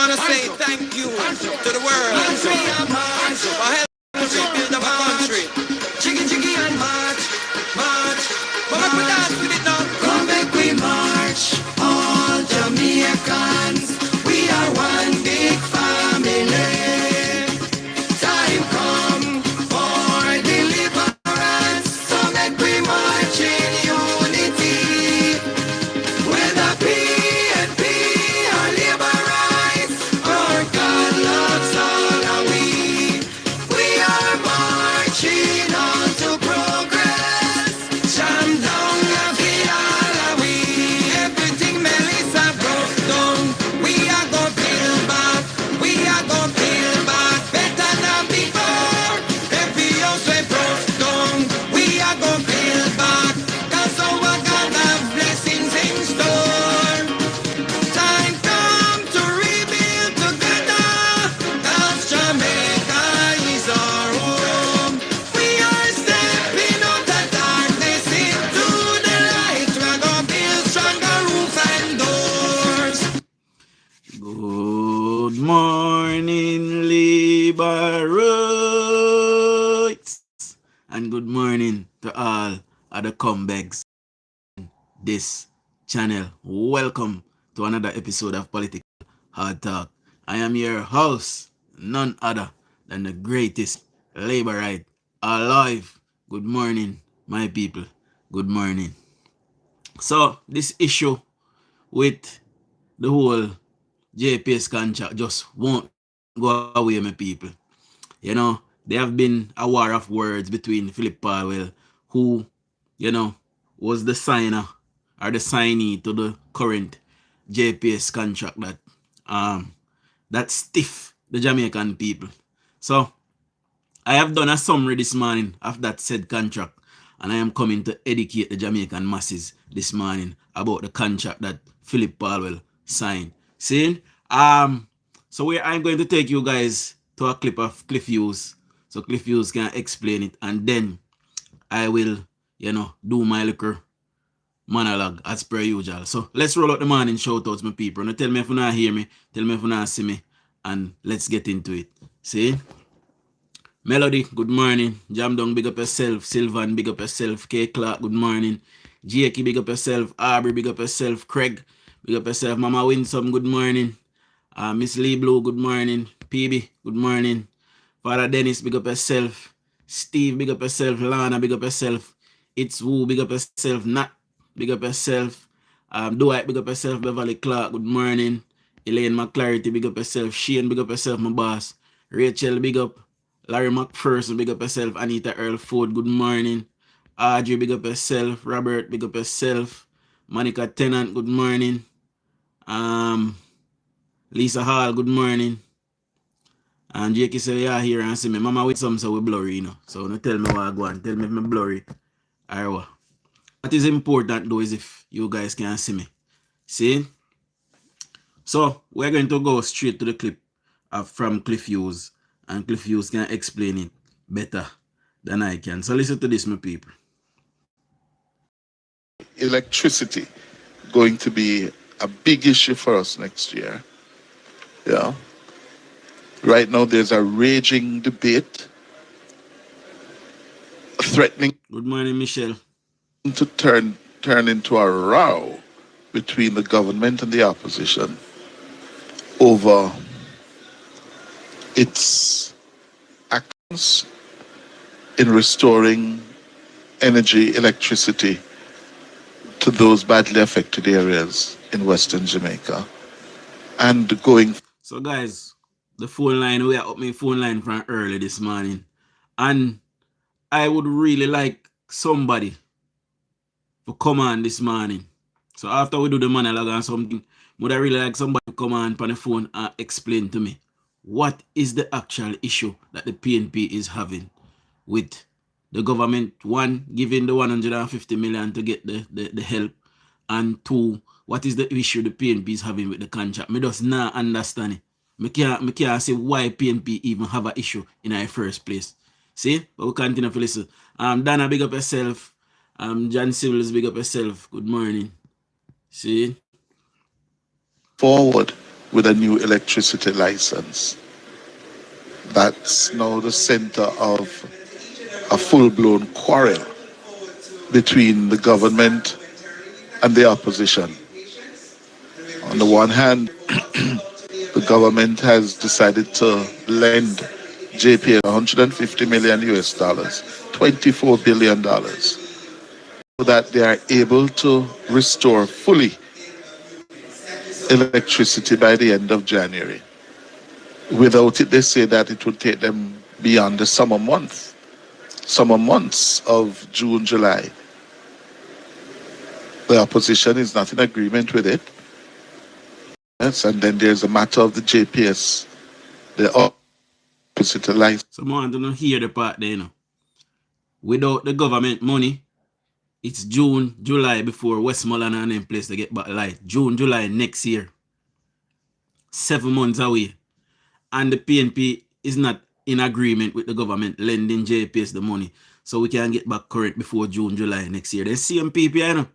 want to say thank you to the world for helping us build up a country. Jiggy jiggy and march, march. But make we dance with it now. Come make we march, all Jamaicans. We are one big family. Time come for deliverance, so make we march in unity. Whether PNP or labor rights, our God loves all of we. We are marching on to progress. Jam down your feet, all of we. Everything Melissa broke down, we are gonna build back. We are gonna build back better than before. Every house we broke down, we are gonna build back. 'Cause our God have blessings in store. Time come to rebuild together. 'Cause Jamaica is our home. We are stepping out of darkness into the light. We're gonna build stronger roofs and doors. Good morning, Liberites, and good morning to all other comebacks this channel. Welcome to another episode of Political Hard Talk. I am your host, none other than the greatest Laborite alive. Good morning, my people. Good morning. So, this issue with the whole JPS contract just won't go away, my people. You know, there have been a war of words between Phillip Paulwell, who, you know, was the signer or the signee to the current JPS contract that stiff the Jamaican people. So I have done a summary this morning of that said contract, and I am coming to educate the Jamaican masses this morning about the contract that Phillip Paulwell signed. See? So where I'm going to take you guys to a clip of Cliff Hughes, so Cliff Hughes can explain it, and then I will, you know, do my little monologue as per usual. So let's roll out the morning shout outs, my people. Now tell me if you not hear me, tell me if you not see me, and let's get into it. See? Melody, good morning. Jam Dong, big up yourself. Sylvan, big up yourself. K Clark, good morning. Jakey, big up yourself. Aubrey, big up yourself. Craig, big up yourself. Mama Winsome, good morning. Miss Lee Blue, good morning. PB, good morning. Father Dennis, big up yourself. Steve, big up yourself. Lana, big up yourself. It's Woo, big up yourself. Nat, big up yourself. Dwight, big up yourself. Beverly Clark, good morning. Elaine McClarity, big up yourself. Shane, big up yourself, my boss. Rachel, big up. Larry McPherson, big up yourself. Anita Earl Ford, good morning. Audrey, big up yourself. Robert, big up yourself. Monica Tennant, good morning. Lisa Hall, good morning. And Jakey said, yeah, here and see me. Mama with some, so we blurry, you know. So no tell me what I go on. Tell me if I'm blurry. Or what. What is important though is if you guys can see me. See? So we're going to go straight to the clip from Cliff Hughes. And Cliff Hughes can explain it better than I can. So listen to this, my people. Electricity going to be a big issue for us next year. Yeah. Right now there's a raging debate threatening Good morning, Michelle. to turn into a row between the government and the opposition over its actions in restoring energy, electricity to those badly affected areas in Western Jamaica and going. So guys, the phone line, we are up my phone line from early this morning. And I would really like somebody to come on this morning. So after we do the monologue and something, would I really like somebody to come on the phone and explain to me what is the actual issue that the PNP is having with the government, one, giving the 150 million to get the help, and two, what is the issue the PNP is having with the contract. Me just not understand it. Me can't say why PNP even have an issue in the first place. See? But we continue to listen. Dana, big up yourself. John Civils, big up yourself. Good morning. See? Forward with a new electricity license. That's now the center of a full-blown quarrel between the government and the opposition. On the one hand, the government has decided to lend JPS 150 million US dollars, $24 billion, so that they are able to restore fully electricity by the end of January. Without it, they say that it would take them beyond the summer months of June, July. The opposition is not in agreement with it. Yes, and then there's a matter of the JPS, the electricity license. Someone don't hear the part there, you know. Without the government money, it's June, July before Westmoreland and them place to get back light. June, July next year. 7 months away. And the PNP is not in agreement with the government lending JPS the money. So we can get back current before June, July next year. The same people, you know.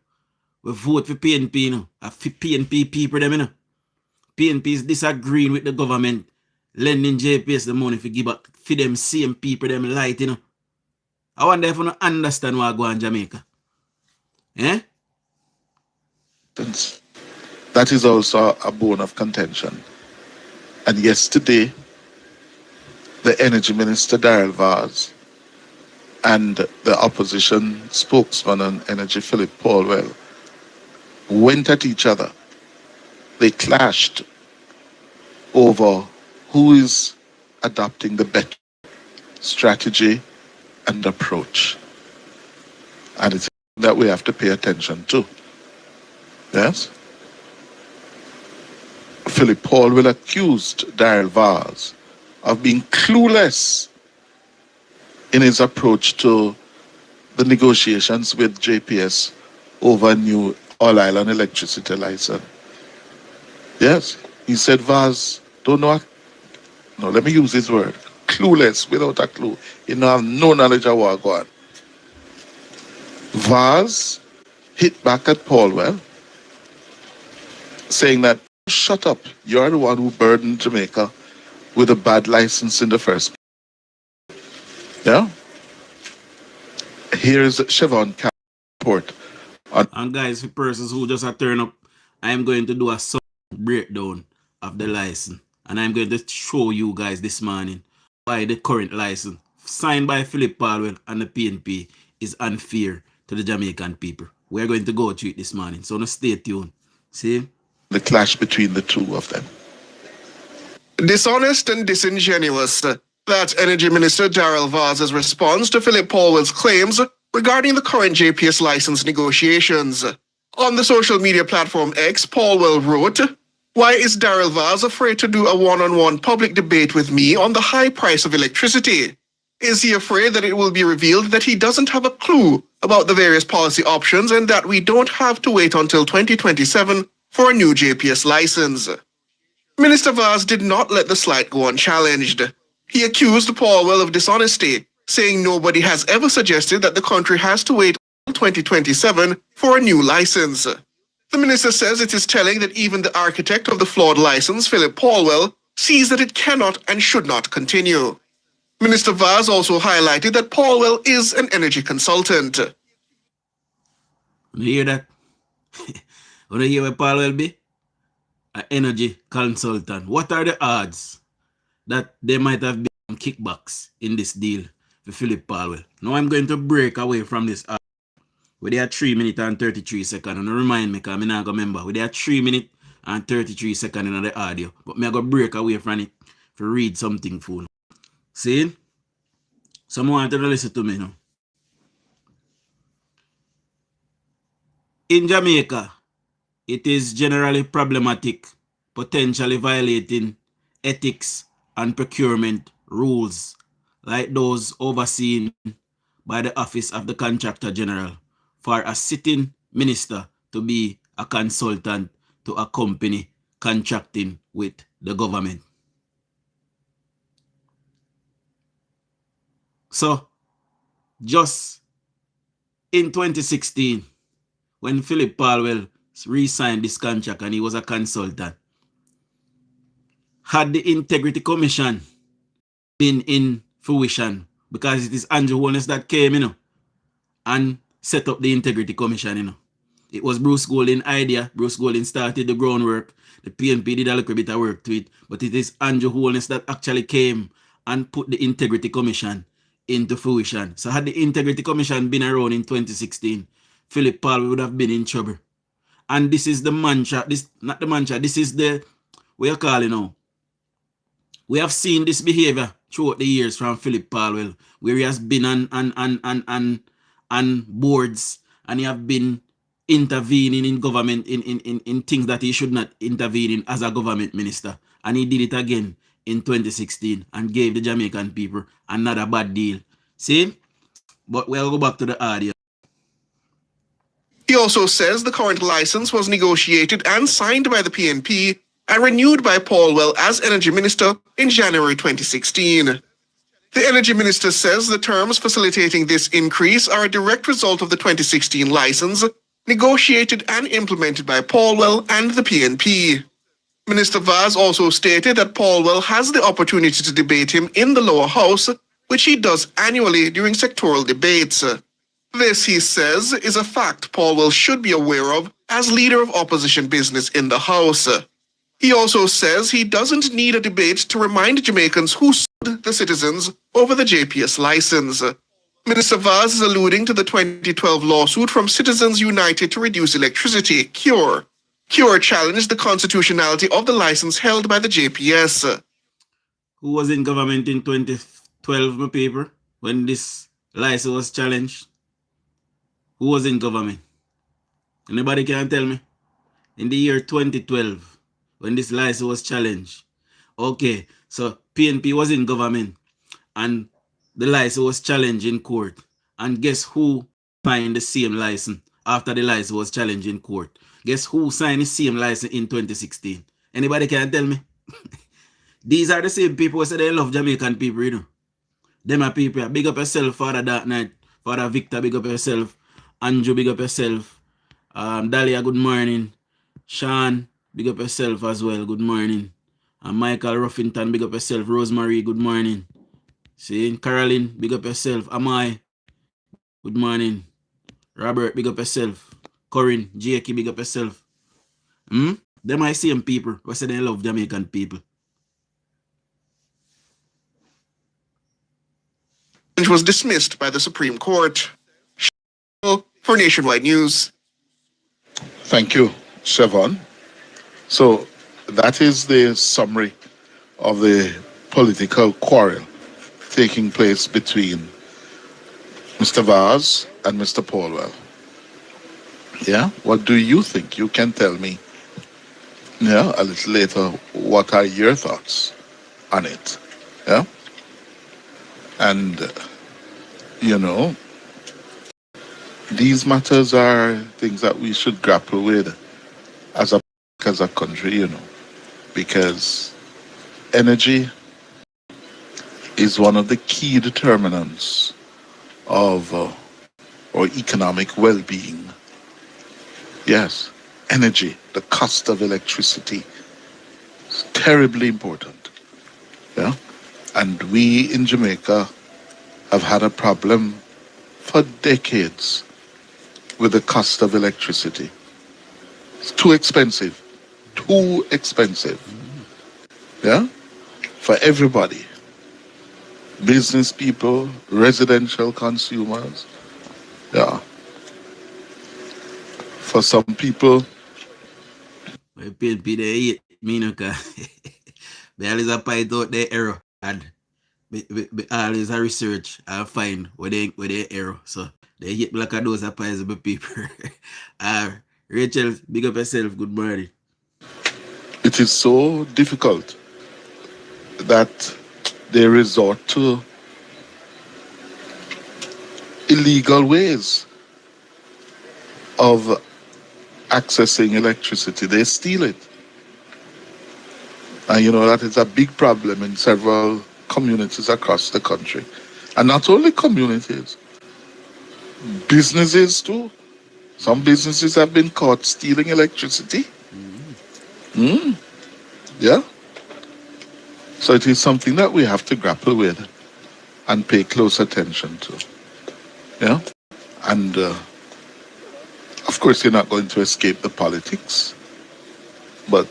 We vote for PNP, you know. For PNP people, them, you know. PNP is disagreeing with the government lending JPS the money for give back for them same people, them light, you know. I wonder if you don't understand what go on in Jamaica. Eh? That is also a bone of contention. And yesterday, the Energy Minister, Daryl Vaz, and the opposition spokesman on energy, Phillip Paulwell, went at each other. They clashed over who is adopting the better strategy and approach. And it's that we have to pay attention to. Yes? Phillip Paulwell accused Daryl Vaz of being clueless in his approach to the negotiations with JPS over a new All Island electricity license. Yes, he said Vaz don't know. No, let me use his word. Clueless, without a clue. He don't have no knowledge of what going on. Vaz hit back at Paulwell, saying that, shut up, you're the one who burdened Jamaica with a bad license in the first place. Yeah? Here's Siobhan report. And guys, for persons who just turn up, I am going to do a breakdown of the license. And I'm going to show you guys this morning why the current license signed by Phillip Paulwell and the PNP is unfair to the Jamaican people. We're going to go through it this morning. So now stay tuned. See? The clash between the two of them. Dishonest and disingenuous. That's Energy Minister Daryl Vaz's response to Phillip Paulwell's claims regarding the current JPS license negotiations. On the social media platform X, Paulwell wrote, "Why is Daryl Vaz afraid to do a one-on-one public debate with me on the high price of electricity? Is he afraid that it will be revealed that he doesn't have a clue about the various policy options and that we don't have to wait until 2027 for a new JPS license?" Minister Vaz did not let the slight go unchallenged. He accused Paulwell of dishonesty, saying nobody has ever suggested that the country has to wait until 2027 for a new license. The minister says it is telling that even the architect of the flawed license, Phillip Paulwell, sees that it cannot and should not continue. Minister Vaz also highlighted that Paulwell is an energy consultant. You hear that? You hear what Paulwell be? An energy consultant. What are the odds that there might have been kickbacks in this deal for Phillip Paulwell? Now I'm going to break away from this we are 3 minutes and 33 seconds. And remind me, because I'm not going to remember. We are 3 minutes and 33 seconds in the audio. But I'm going to break away from it to read something for you. See? Someone want to listen to me now. In Jamaica, it is generally problematic, potentially violating ethics and procurement rules like those overseen by the Office of the Contractor General for a sitting minister to be a consultant to a company contracting with the government. So, just in 2016, when Phillip Paulwell re-signed this contract and he was a consultant, had the Integrity Commission been in fruition, because it is Andrew Holness that came, and set up the Integrity Commission, It was Bruce Golding's idea. Bruce Golding started the groundwork. The PNP did a little bit of work to it, but it is Andrew Holness that actually came and put the Integrity Commission into fruition. So had the Integrity Commission been around in 2016, Phillip Paulwell would have been in trouble. And this is the mantra, this is the, what you call it now. We have seen this behavior throughout the years from Phillip Paulwell, where he has been on boards, and he have been intervening in government in things that he should not intervene in as a government minister. And he did it again in 2016 and gave the Jamaican people another bad deal. See? But we'll go back to the audio. He also says the current license was negotiated and signed by the PNP and renewed by Paulwell as Energy Minister in January 2016. The Energy Minister says the terms facilitating this increase are a direct result of the 2016 license, negotiated and implemented by Paulwell and the PNP. Minister Vaz also stated that Paulwell has the opportunity to debate him in the lower house, which he does annually during sectoral debates. This, he says, is a fact Paulwell should be aware of as leader of opposition business in the House. He also says he doesn't need a debate to remind Jamaicans who sued the citizens over the JPS license. Minister Vaz is alluding to the 2012 lawsuit from Citizens United to Reduce Electricity, CURE. CURE challenged the constitutionality of the license held by the JPS. Who was in government in 2012, my paper, when this license was challenged? Who was in government? Anybody can tell me? In the year 2012, when this license was challenged. Okay, so PNP was in government and the license was challenged in court. And guess who signed the same license after the license was challenged in court? Guess who signed the same license in 2016? Anybody can tell me? These are the same people who say they love Jamaican people, Them are people. Big up yourself, Father Dark Knight. Father Victor, big up yourself. Andrew, big up yourself. Dahlia, good morning. Sean, big up yourself as well. Good morning. Michael Ruffington, big up yourself. Rosemary, good morning. See, Caroline, big up yourself. Amai, good morning. Robert, big up yourself. Corinne, Jakey, big up yourself. Them are same people who say they love Jamaican people. Which was dismissed by the Supreme Court. For Nationwide News. Thank you, Siobhan. So that is the summary of the political quarrel taking place between Mr. Vaz and Mr. Paulwell. Yeah, what do you think? You can tell me, a little later, what are your thoughts on it? Yeah, and these matters are things that we should grapple with as a country, because energy is one of the key determinants of our economic well-being. Yes, energy, the cost of electricity, is terribly important. Yeah, and we in Jamaica have had a problem for decades with the cost of electricity. It's too expensive. Yeah, for everybody. Business people, residential consumers. Yeah. For some people. PNP, they hate me, They always a point out their error. And always a research and find where they error. So they hit like a those appeasable people. Rachel, big up yourself. Good morning. It is so difficult that they resort to illegal ways of accessing electricity. They steal it. And that is a big problem in several communities across the country. And not only communities, businesses too. Some businesses have been caught stealing electricity. Yeah. So it is something that we have to grapple with and pay close attention to. Yeah? And of course, you're not going to escape the politics, but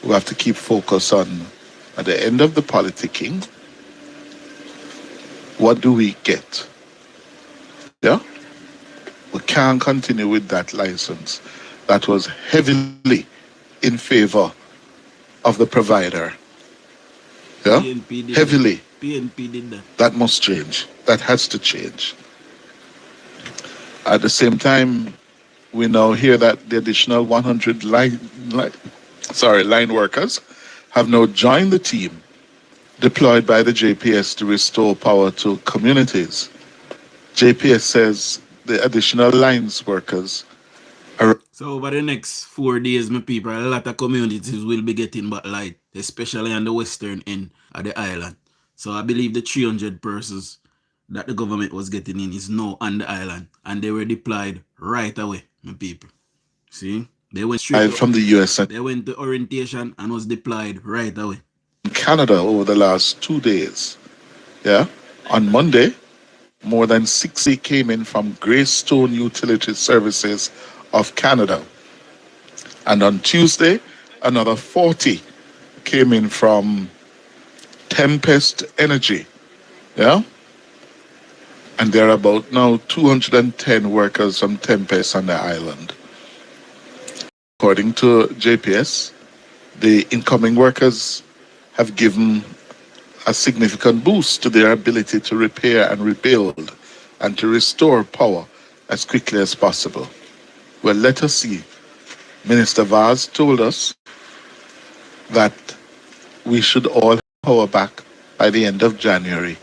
we have to keep focus on, at the end of the politicking, what do we get? Yeah? We can't continue with that license that was heavily in favor of the provider. Yeah? PNP did Heavily. that. PNP did that. That must change. That has to change. At the same time, we now hear that the additional 100 line workers have now joined the team deployed by the JPS to restore power to communities. JPS says the additional lines workers are. So over the next 4 days, my people, a lot of communities will be getting back light, especially on the western end of the island. So I believe the 300 persons that the government was getting in is now on the island, and they were deployed right away, my people. See? They went straight from the US and they went to orientation and was deployed right away. Canada over the last 2 days. Yeah. On Monday, more than 60 came in from Greystone Utility Services of Canada. And on Tuesday, another 40 came in from Tempest Energy. Yeah. And there are about now 210 workers from Tempest on the island. According to JPS, the incoming workers have given a significant boost to their ability to repair and rebuild and to restore power as quickly as possible. Well, let us see. Minister Vaz told us that we should all have power back by the end of January,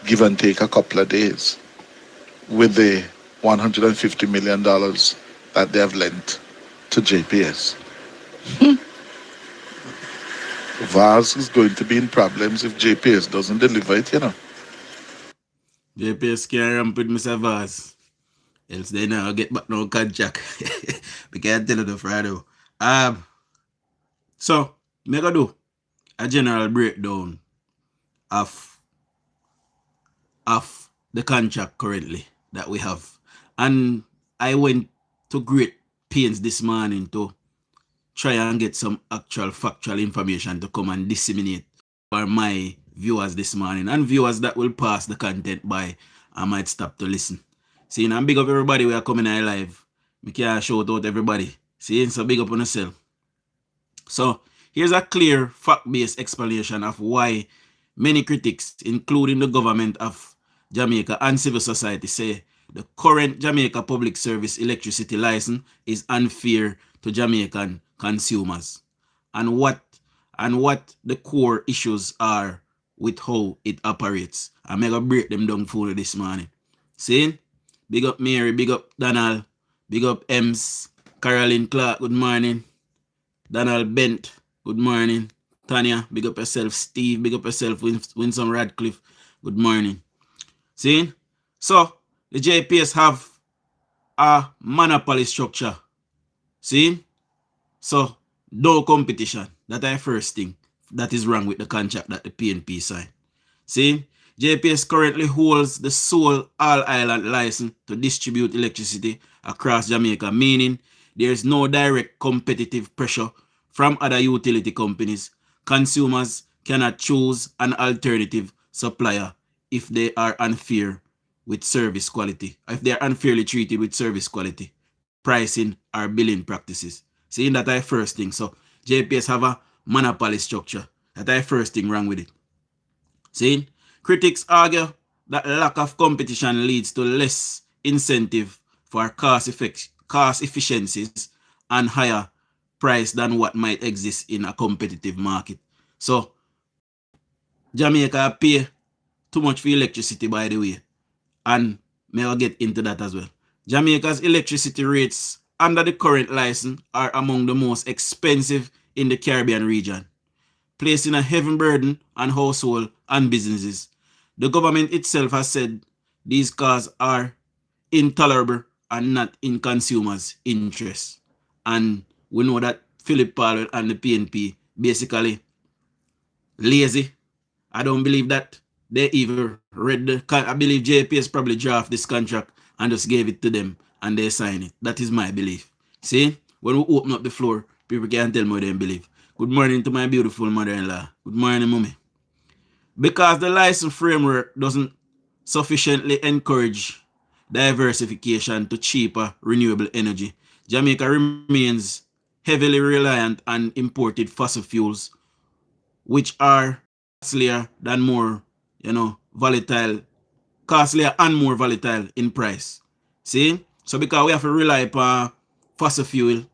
give and take a couple of days, with the $150 million that they have lent to JPS. Vaz is going to be in problems if JPS doesn't deliver it, you know. JPS can't ramp with Mr. Vaz. Else they now get back no contract. We can't tell you the Friday. So, me go do a general breakdown of the contract currently that we have. And I went to great pains this morning to try and get some actual factual information to come and disseminate for my viewers this morning. And viewers that will pass the content by, I might stop to listen. See, and big up everybody we are coming out live. We can't shout out everybody. See, so big up on yourself. So, here's a clear fact-based explanation of why many critics, including the government of Jamaica and civil society, say the current Jamaica Public Service electricity license is unfair to Jamaican consumers, and what the core issues are with how it operates. I'm gonna break them down for you this morning. See? Big up Mary, big up Donald, big up Ems, Caroline Clark, good morning. Donald Bent, good morning. Tanya, big up yourself. Steve, big up yourself. Winston Radcliffe, good morning. See? So, the JPS have a monopoly structure. See? So, no competition. That's the first thing that is wrong with the contract that the PNP signed. See? JPS currently holds the sole all-island license to distribute electricity across Jamaica, meaning there is no direct competitive pressure from other utility companies. Consumers cannot choose an alternative supplier if they are unfair with service quality, if they are unfairly treated with service quality, pricing, or billing practices. See, that is first thing. So JPS have a monopoly structure. That is first thing wrong with it. See, critics argue that lack of competition leads to less incentive for cost efficiencies and higher price than what might exist in a competitive market. So Jamaica pay too much for electricity, by the way, and may I get into that as well. Jamaica's electricity rates under the current license are among the most expensive in the Caribbean region, placing a heavy burden on households and businesses. The government itself has said these costs are intolerable and not in consumers' interest. And we know that Phillip, Paulwell and the PNP basically lazy. I don't believe that they even read I believe JPS probably draft this contract and just gave it to them and they sign it. That is my belief. See, when we open up the floor, people can tell me what they believe. Good morning to my beautiful mother-in-law. Good morning, mommy. Because the license framework doesn't sufficiently encourage diversification to cheaper renewable energy, Jamaica remains heavily reliant on imported fossil fuels, which are costlier than more, volatile, costlier and more volatile in price. See? So because we have to rely upon fossil fuel,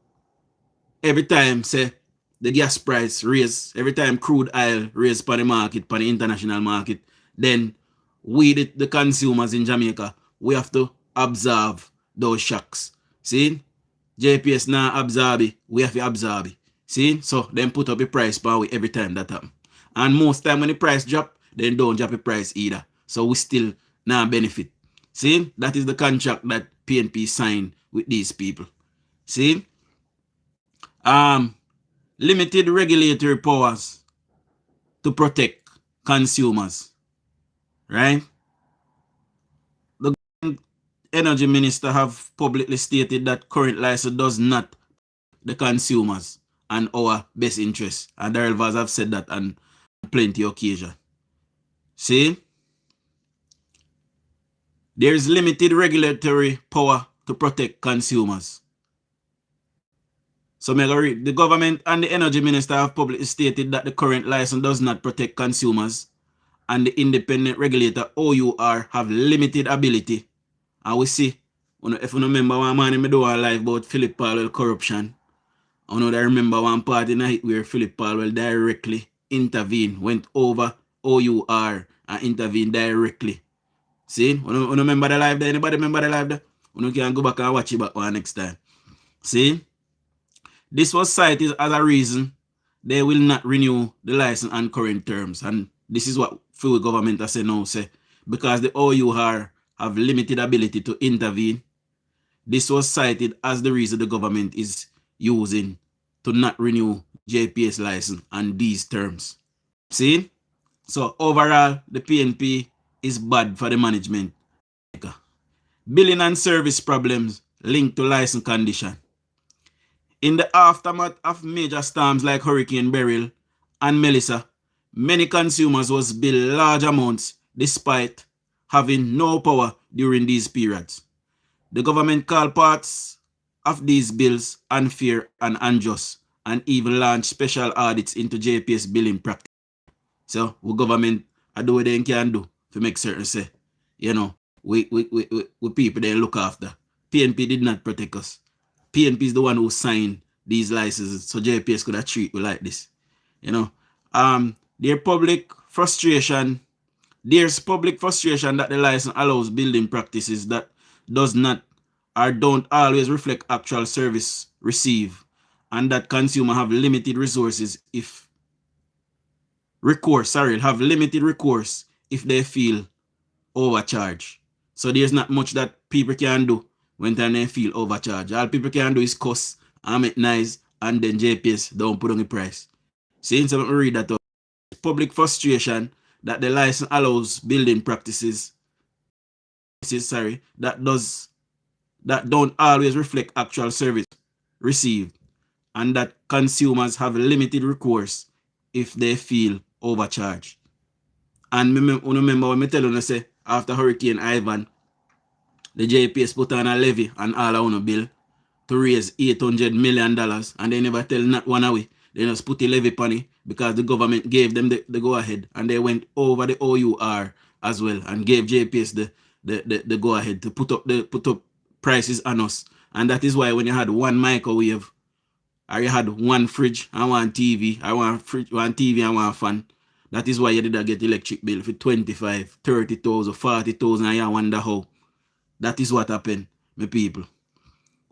every time, say, the gas price raise, every time crude oil raise upon the market, upon the international market, then we, the consumers in Jamaica, we have to absorb those shocks. See? JPS now absorb it, we have to absorb it. See? So then put up the price per we every time that happen. And most time when the price drop, then don't drop the price either. So we still now benefit. See? That is the contract that PNP signed with these people. See? Limited regulatory powers to protect consumers. Right? The energy minister have publicly stated that current license does not the consumers and our best interest. And the Vaz have said that on plenty of occasions. See? There is limited regulatory power to protect consumers. So the government and the energy minister have publicly stated that the current license does not protect consumers and the independent regulator OUR have limited ability. And we see, if you remember one man I do a live about Phillip Paulwell corruption, I remember one part in it where Phillip Paulwell directly intervened, went over OUR and intervened directly. See? You remember the live there? Anybody remember the live there? You can go back and watch it back one next time. See? This was cited as a reason they will not renew the license on current terms. And this is what full government has said now, say, because the OUR have limited ability to intervene. This was cited as the reason the government is using to not renew JPS license on these terms. See? So overall, the PNP is bad for the management. Billing and service problems linked to license condition. In the aftermath of major storms like Hurricane Beryl and Melissa, many consumers was billed large amounts despite having no power during these periods. The government called parts of these bills unfair and unjust and even launched special audits into JPS billing practice. So, what government do what they can do to make certain say, we people they look after. PNP did not protect us. PNP is the one who signed these licenses, so JPS could have treated we like this. There's public frustration that the license allows building practices that does not or don't always reflect actual service received, and that consumer have limited recourse if they feel overcharged. So there's not much that people can do when they feel overcharged. All people can do is cuss and make nice, and then JPS don't put on the price. Since I read that up, public frustration that the license allows building practices that don't always reflect actual service received, and that consumers have limited recourse if they feel overcharged. And remember when I tell you, say, after Hurricane Ivan, the JPS put on a levy on all our bill to raise $800 million, and they never tell not one away. They just put the levy on it because the government gave them the go-ahead, and they went over the OUR as well and gave JPS the go-ahead to put up prices on us. And that is why when you had one microwave, or you had one fridge and one TV, or one TV and one fan, that is why you did get electric bill for 25, 30,000, 40,000, and you wonder how. That is what happened, my people.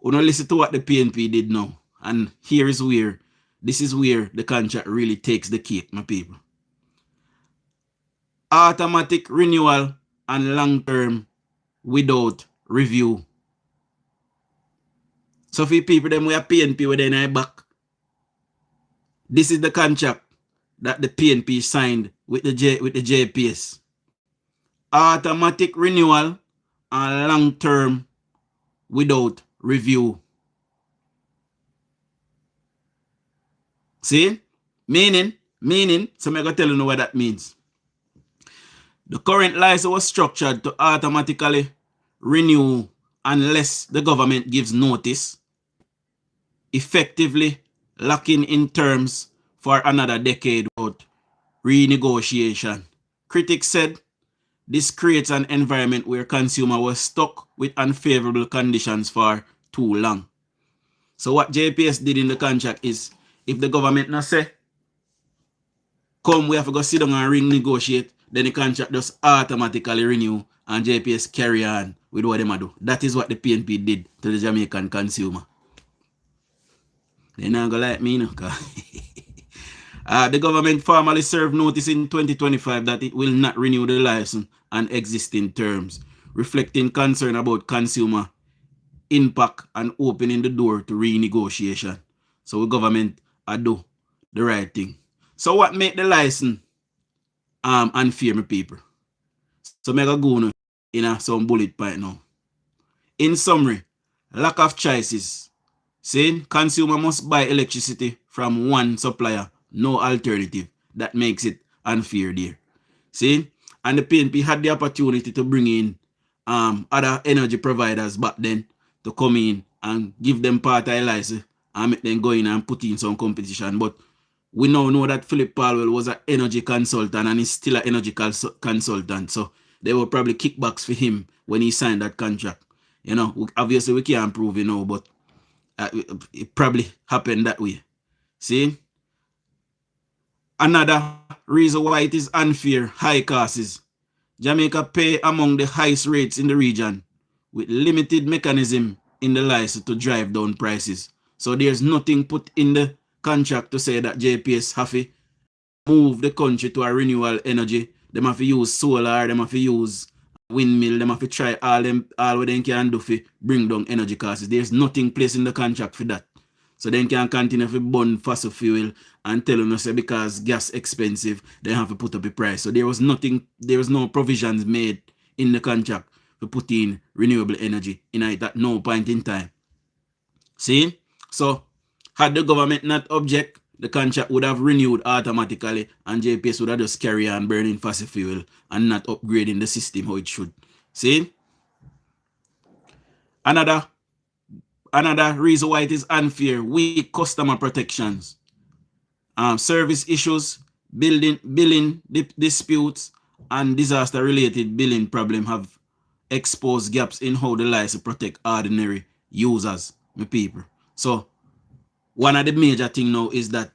You don't listen to what the PNP did now. And this is where the contract really takes the cake, my people. Automatic renewal and long-term without review. So for people them we are PNP within our back. This is the contract that the PNP signed with the JPS. Automatic renewal and long-term without review. See? Meaning, so I'm going to tell you what that means. The current license was structured to automatically renew unless the government gives notice, effectively locking in terms for another decade without renegotiation. Critics said this creates an environment where consumers were stuck with unfavorable conditions for too long. So what JPS did in the contract is, if the government not say, come, we have to go sit down and renegotiate, then the contract just automatically renew and JPS carry on with what they do. That is what the PNP did to the Jamaican consumer. They're not going to like me, no? The government formally served notice in 2025 that it will not renew the license on existing terms, reflecting concern about consumer impact and opening the door to renegotiation. So the government do the right thing. So what make the license unfair, my people? So I'm going to go in some bullet point now. In summary, lack of choices. Saying consumer must buy electricity from one supplier, no alternative. That makes it unfair there. See? And the PNP had the opportunity to bring in other energy providers back then to come in and give them part of the license and make them go in and put in some competition. But we now know that Phillip Paulwell was an energy consultant and he's still an energy consultant. So there were probably kickbacks for him when he signed that contract. You know, obviously we can't prove it now, but it probably happened that way. See? Another reason why it is unfair, high costs. Jamaica pay among the highest rates in the region with limited mechanism in the license to drive down prices. So there's nothing put in the contract to say that JPS have to move the country to a renewable energy. They have to use solar, they have to use windmill, they have to try all what they can do to bring down energy costs. There's nothing placed in the contract for that. So they can continue to burn fossil fuel and tell us because gas expensive, they have to put up a price. So there was no provisions made in the contract to put in renewable energy in it at no point in time. See? So had the government not object, the contract would have renewed automatically and JPS would have just carry on burning fossil fuel and not upgrading the system how it should. See? Another reason why it is unfair, weak customer protections, service issues, billing disputes, and disaster-related billing problems have exposed gaps in how the license protect ordinary users, my people. So, one of the major things now is that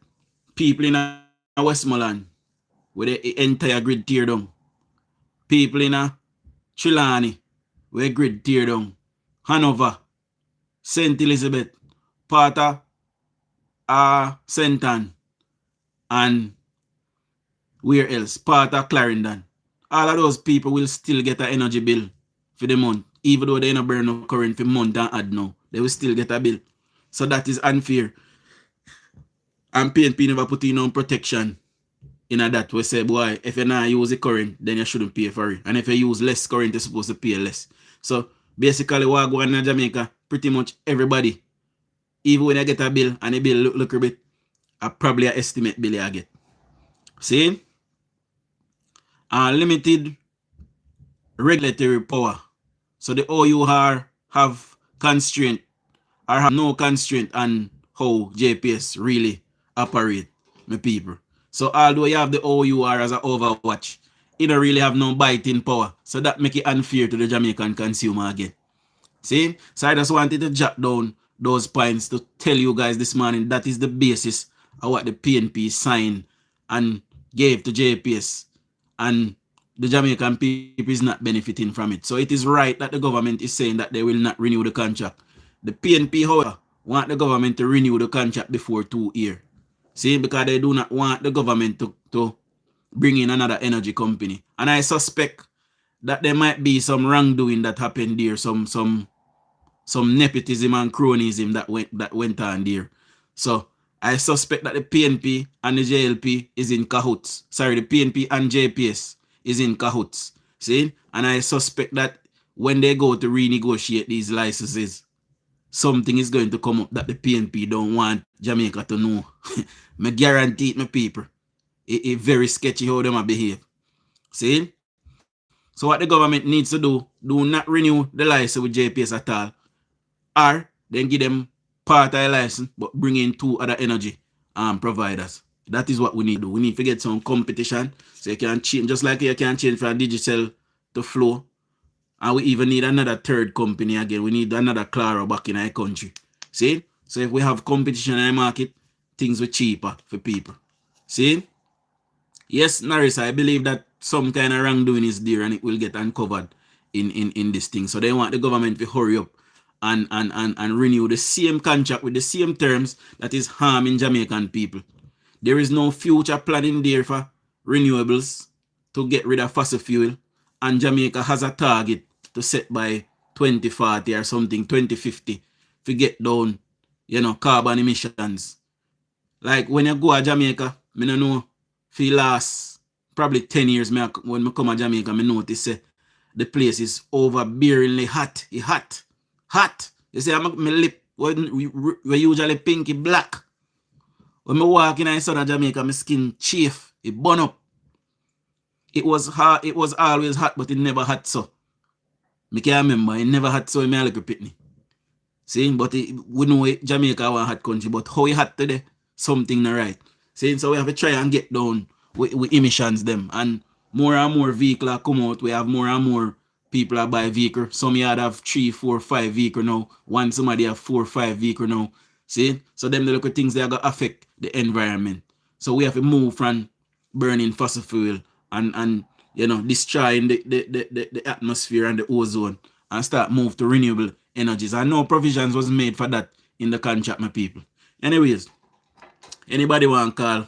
people in Westmoreland, where the entire grid tear down, people in Trelawney, where grid tear down, Hanover, St. Elizabeth, part of St. Ann, and where else? Part of Clarendon. All of those people will still get an energy bill for the month. Even though they don't burn no current for month and add now, they will still get a bill. So that is unfair. And PNP never put in on protection in that. We say, boy, if you not use the current, then you shouldn't pay for it. And if you use less current, you're supposed to pay less. So basically, what going on in Jamaica, pretty much everybody, even when you get a bill and the bill look a bit, probably an estimate bill you get. See? Limited regulatory power. So the OUR have constraint or have no constraint on how JPS really operate, my people. So although you have the OUR as an overwatch, it don't really have no biting power. So that make it unfair to the Jamaican consumer again. See? So I just wanted to jot down those points to tell you guys this morning that is the basis of what the PNP signed and gave to JPS. And the Jamaican people is not benefiting from it. So it is right that the government is saying that they will not renew the contract. The PNP, however, want the government to renew the contract before 2 years. See, because they do not want the government to bring in another energy company. And I suspect that there might be some wrongdoing that happened there, some nepotism and cronyism that went on there. So I suspect that the PNP and the JLP is in cahoots. Sorry, the PNP and JPS is in cahoots. See? And I suspect that when they go to renegotiate these licenses, something is going to come up that the PNP don't want Jamaica to know. I guarantee it, my people. It's very sketchy how they behave. See? So what the government needs to do not renew the license with JPS at all. Or then give them part of the license, but bring in 2 other energy providers. That is what we need to do. We need to get some competition so you can change, just like you can change from digital to flow. And we even need another 3rd company again. We need another Claro back in our country. See? So if we have competition in the market, things will cheaper for people. See? Yes, Norris, I believe that some kind of wrongdoing is there and it will get uncovered in this thing. So they want the government to hurry up and renew the same contract with the same terms that is harming Jamaican people. There is no future planning there for renewables to get rid of fossil fuel, and Jamaica has a target to set by 2040 or something, 2050, to get down, carbon emissions. Like when you go to Jamaica, I don't know, for the last probably 10 years, when I come to Jamaica, I notice the place is overbearingly hot. It's hot. Hot. You see, my lip, we usually pinky black. When I walk in southern Jamaica, my skin chafe. It burn up. It was hot. It was always hot, but it never hot so. I can't remember. It never hot so in my little pitney. See, but we know Jamaica was a hot country, but how it hot today, something not right. See, so we have to try and get down with emissions them. And more vehicles come out. We have more and more people that buy vehicle. Some yard have 3, 4, 5 vehicle now. One somebody have 4, 5 vehicle now. See? So them the little things that are going to affect the environment. So we have to move from burning fossil fuel and destroying the atmosphere and the ozone and start move to renewable energies. And no provisions was made for that in the contract, my people. Anyways, anybody want to call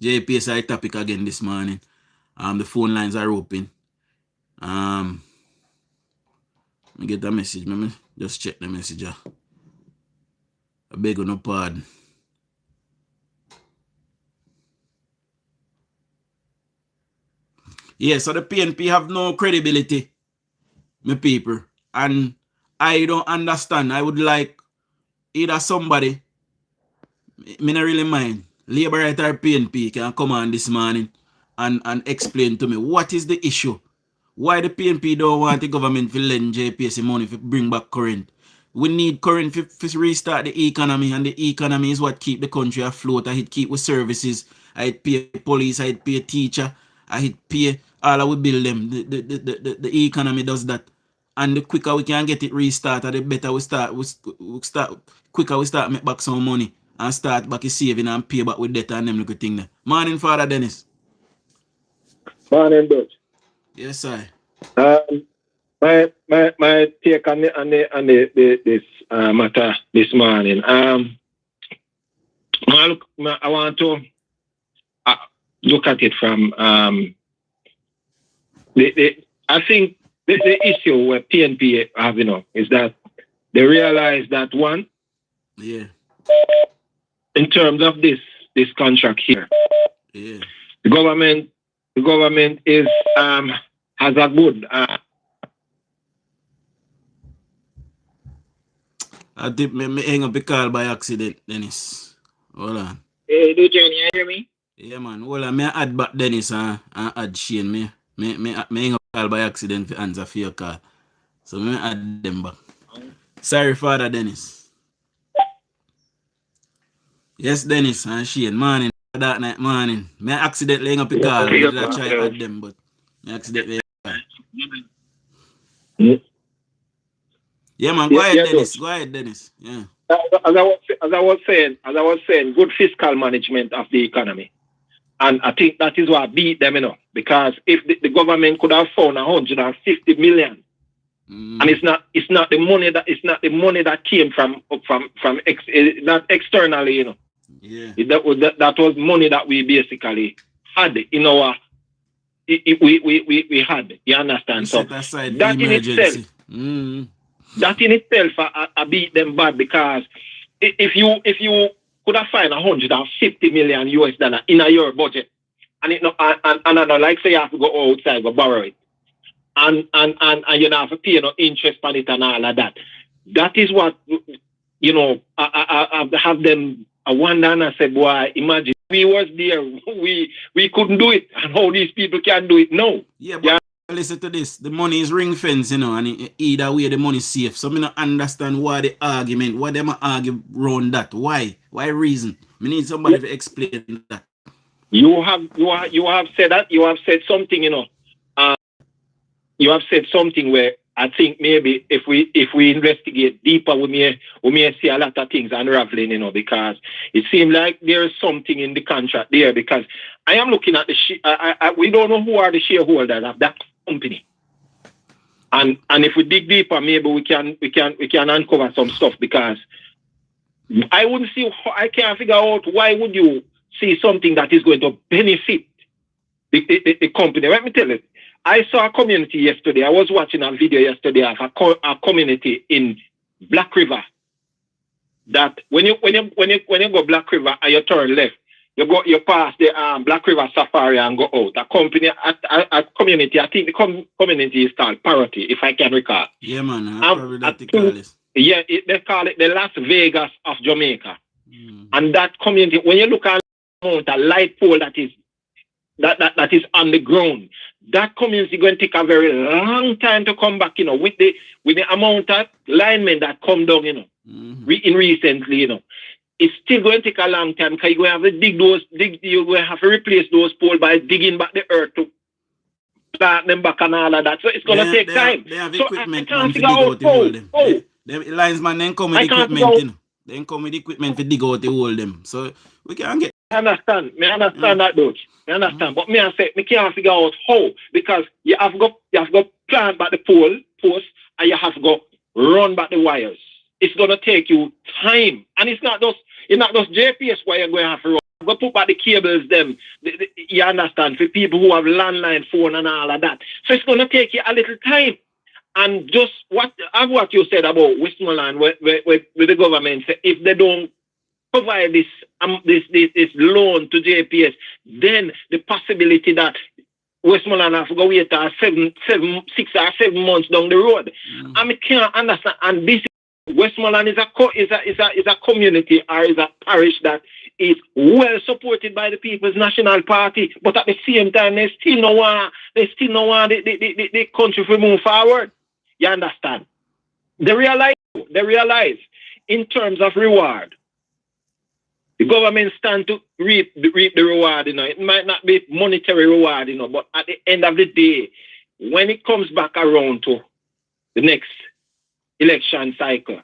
JPSI topic again this morning? The phone lines are open. Let me get a message. Let me just check the message. I beg no pardon. Yeah, so the PNP have no credibility, my people. And I don't understand. I would like either somebody, me not really mind, Labour Right or PNP can come on this morning and explain to me what is the issue. Why the PNP don't want the government to lend JPS money to bring back current. We need current to restart the economy, and the economy is what keep the country afloat. I keep with services. I pay police, I pay teacher, I pay all I will build them. The economy does that. And the quicker we can get it restarted, the better we start quicker we start make back some money and start back saving and pay back with debt and them little thing there. Morning, Father Dennis. Morning, Dutch. Yes, sir. My take on this matter this morning. I want to look at it from I think the issue where PNP have is that they realize that one, yeah, in terms of this contract here, yeah, the government is has a good. I think me hang up the call by accident, Dennis. Hold on. Hey, DUJON, you hear me? Yeah, man. Hold on. Me add back Dennis and add Shane. Me hang up the call by accident for answer for your call. So me add them back. Sorry, Father Dennis. Yes, Dennis and Shane. Morning. That night, morning. Me accidentally hang up the call. I try to add them, but me accidentally. Yeah, man. Go ahead, Dennis. Go ahead, Dennis. Yeah. As I was saying, good fiscal management of the economy, and I think that is what beat them, because if the government could have found 150 million, and it's not the money that came from not externally, Yeah. That was money that we basically had in our. We had. You understand? So that in itself. That in itself, I beat them bad, because if you could have find $150 million in a year budget. And it no and I don't like say you have to go outside, go borrow it. And you don't have to pay no interest on it and all of that. That is what I have them. I wonder and I said, boy, imagine we was there, we couldn't do it, and how these people can do it now. Yeah, but listen to this. The money is ring fence, and either way the money is safe. So I don't understand why the argument, why them argue around that. Why? Why reason? I need somebody to explain that. You have said that. You have said something, you have said something where I think maybe if we investigate deeper, we may see a lot of things unraveling, because it seems like there is something in the contract there. Because I am looking at we don't know who are the shareholders of that company, and if we dig deeper, maybe we can uncover some stuff. Because I wouldn't see, I can't figure out why would you see something that is going to benefit the company. Let me tell you. I saw a community yesterday. I was watching a video yesterday of a community in Black River. That when you go Black River and you turn left, you pass the Black River Safari and go out. A community. I think the community is called Parity, if I can recall. Yeah, man. Probably that they call it. Yeah, they call it the Las Vegas of Jamaica. And that community, when you look at the light pole that is on the ground, that community is going to take a very long time to come back, with the amount of linemen that come down, recently, it's still going to take a long time, because you're going to have to you're going to have to replace those poles by digging back the earth to plant them back and all of that. So it's going to take time. They have so equipment I can't to figure dig out the hole them. The linesman then come with equipment, Then come with equipment to dig out the hole them. So we can get. I understand that, though. I understand, but I can't figure out how, because you have to go plant back the post, and you have to go run back the wires. It's gonna take you time, and it's not just JPS wire you're going to have to run. Go put back the cables, them. You understand, for people who have landline phone and all of that. So it's gonna take you a little time. And just what you said about Westmoreland, where the government say if they don't provide this loan to JPS, then the possibility that Westmoreland has to go wait 6 or 7 months down the road. I can't understand. And this Westmoreland is a community, or is a parish that is well supported by the People's National Party, but at the same time they still don't want the country to move forward. You understand? They realize in terms of reward, the government stand to reap the reward, It might not be monetary reward, but at the end of the day, when it comes back around to the next election cycle,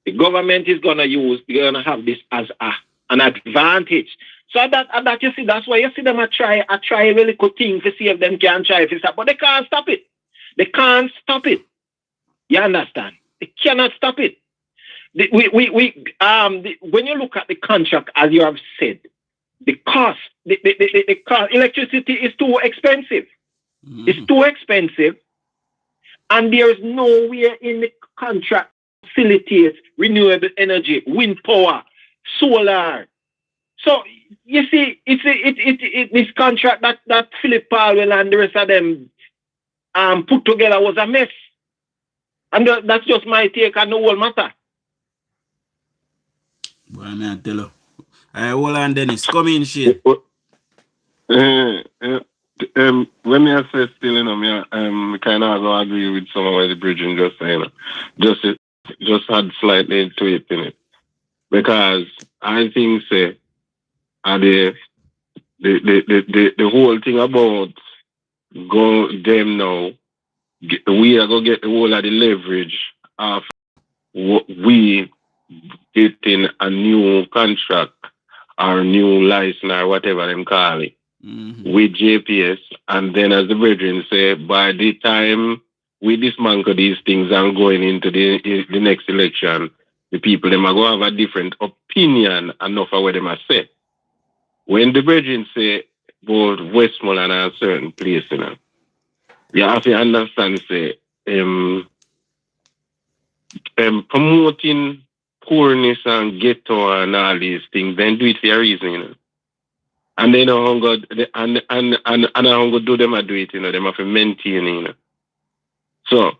the government is gonna have this as an advantage. So that you see, that's why you see them try a really good thing to see if them can try to stop, but they can't stop it. They can't stop it. You understand? They cannot stop it. When you look at the contract, as you have said, the cost, the cost, electricity is too expensive. It's too expensive, and there is nowhere in the contract facilitates renewable energy, wind power, solar. So you see, it's this contract that Phillip, Paulwell and the rest of them put together was a mess, and that's just my take on the whole matter. Well, man, tell you. Hold on, Dennis. Come in, shit. When I say still, I kind of agree with some of what the bridging just saying. Just had slightly tweak in it, because I think the whole thing about go them now, we are gonna get the whole of the leverage of we getting a new contract or new license or whatever them call it with JPS, and then as the brethren say, by the time we dismantle these things and going into the next election, the people them are going to have a different opinion enough of what them are say. When the brethren say about Westmoreland and a certain place, you have to understand, say, promoting poorness and ghetto and all these things, then do it for a reason, you know. And they know how God and how God do them do it, you know, them have to maintain, you know. So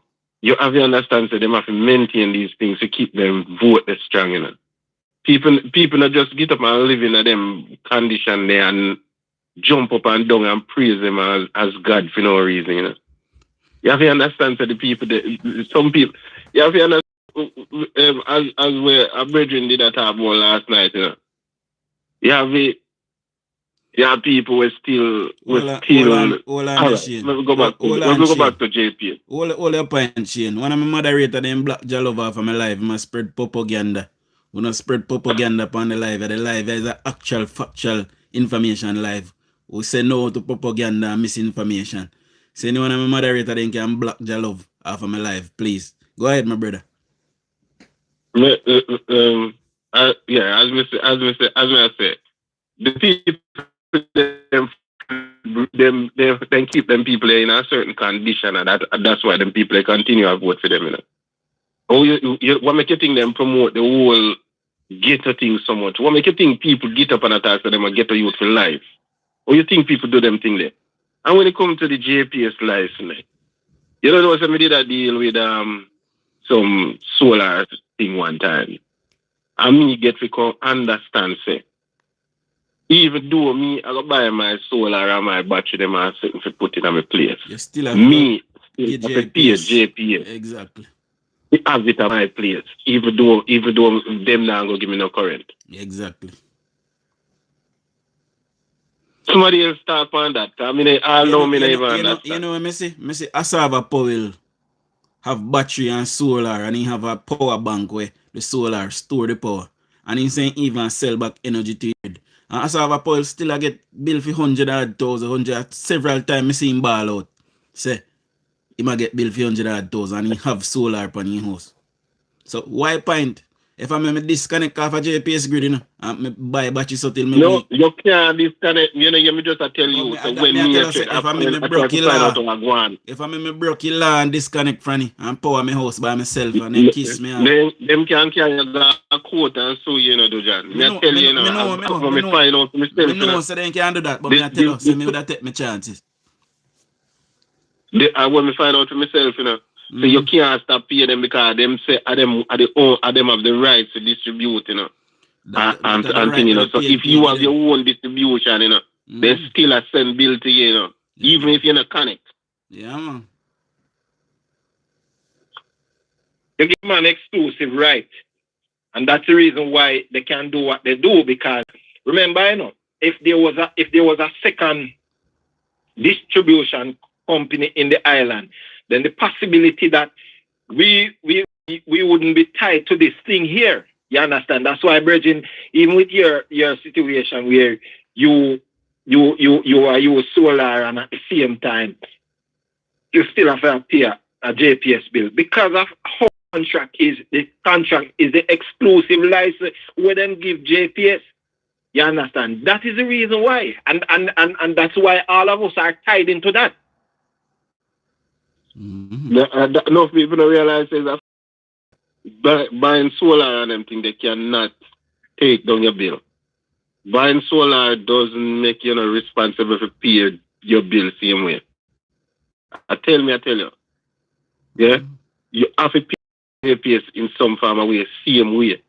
you have to understand that them have to maintain these things to keep them vote strong, you know. People not just get up and live in them condition there and jump up and down and praise them as God for no reason, you know. You have to understand that the people that some people you have to understand as where a brethren did that talk about last night, you know. You have people who still Hold on, Shane. Let me go back to JP. Hold your point, Shane. One of my moderator them black Jalova for my live, must spread propaganda. We not spread propaganda upon the live. The live is an actual factual information live. We say no to propaganda and misinformation. So anyone of my moderator then can block Jalov off of my live, please. Go ahead, my brother. Yeah, as I said, the people them keep them people in a certain condition, and that's why them people continue to vote for them, you know. Oh, what make you think them promote the whole ghetto thing so much? What make you think people get up and attack them and ghetto youth for life? Or you think people do them thing there? And when it comes to the JPS license, you don't know, somebody did a deal with some solar thing one time. And me get to come understand, say, even though me, I go buy my solar and my battery, them are something to put it on my place. You still have me, to I pay JPS. Exactly. I have it at my place, even though them now go give me no current. Exactly. Somebody else start on that. I mean, I know me never understand. You know what I say? I say Asava Paulwell have battery and solar, and he have a power bank where the solar store the power. And he saying even sell back energy to it. And Asava Paulwell still I get bill for 100,000 several times I see him ball out. Say he might get bill for 100,000 and he have solar upon his house. So why point? If I me disconnect off a JPS grid, you know, and me buy battery so till me no, you can't disconnect. You know, me just tell you. So when me if I me broke your law and disconnect from it and power my house by myself and then kiss me out. Them can't carry a coat and so you know, DUJON. Me tell you, me find out myself. Me know, so they can't do that, but me tell you, so me would have take my chances. I want me find out for myself, you know. So you can't stop paying them because them say them have the rights to distribute, you know. And thing, you know. So if you have your own distribution, you know, they still a send bill to you, you know. Even if you're not connect. Yeah, man. You give them an exclusive right. And that's the reason why they can do what they do, because remember, you know, if there was a second distribution company in the island, then the possibility that we wouldn't be tied to this thing here. You understand? That's why, Virgin, even with your situation where you are solar and at the same time you still have to pay a JPS bill because of how the contract is the exclusive license where them give JPS. You understand? That is the reason why. And that's why all of us are tied into that. No people don't realize that buying solar and them thing, they cannot take down your bill. Buying solar doesn't make you responsible for pay your bill same way. I tell you. Yeah? You have to pay JPS in some form of way, same way.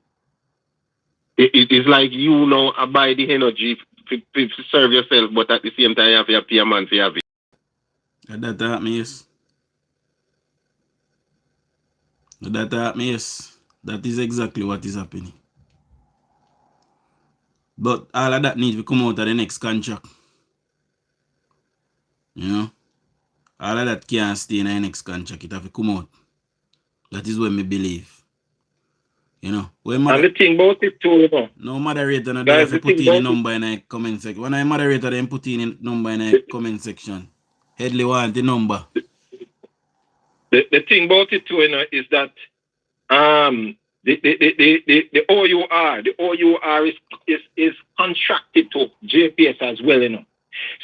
It's like you know buy the energy to serve yourself, but at the same time you have to pay a man for your it. That means. That means that is exactly what is happening. But all of that needs to come out of the next contract. You know? All of that can't stay in the next contract. It have to come out. That is what me believe. You know? And the thing about it too, you know. No moderator no have to put in a number in the comment section. When I moderator then put in a number in the comment section. Headley want the number. The thing about it too, you know, is that the OUR is contracted to JPS as well, you know.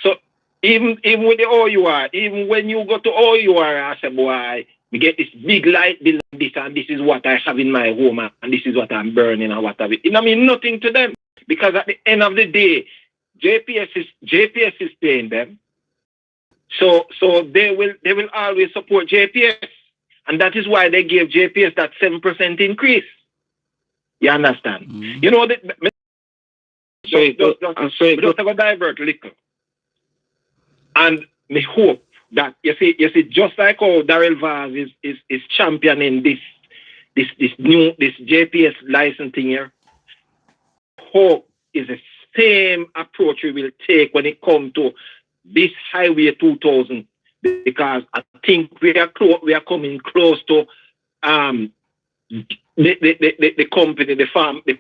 So even with the OUR, even when you go to OUR, I say, boy, We get this big light bill and this is what I have in my home and this is what I'm burning and what have it. I mean nothing to them because at the end of the day, JPS is paying them. So they will always support JPS. And that is why they gave JPS that 7% increase. You understand? Mm-hmm. You know, just have a divert a little. And me hope that you see, just like how Darrell Vaz is championing this JPS licensing here, hope is the same approach we will take when it comes to this Highway 2000, because I think we are coming close to the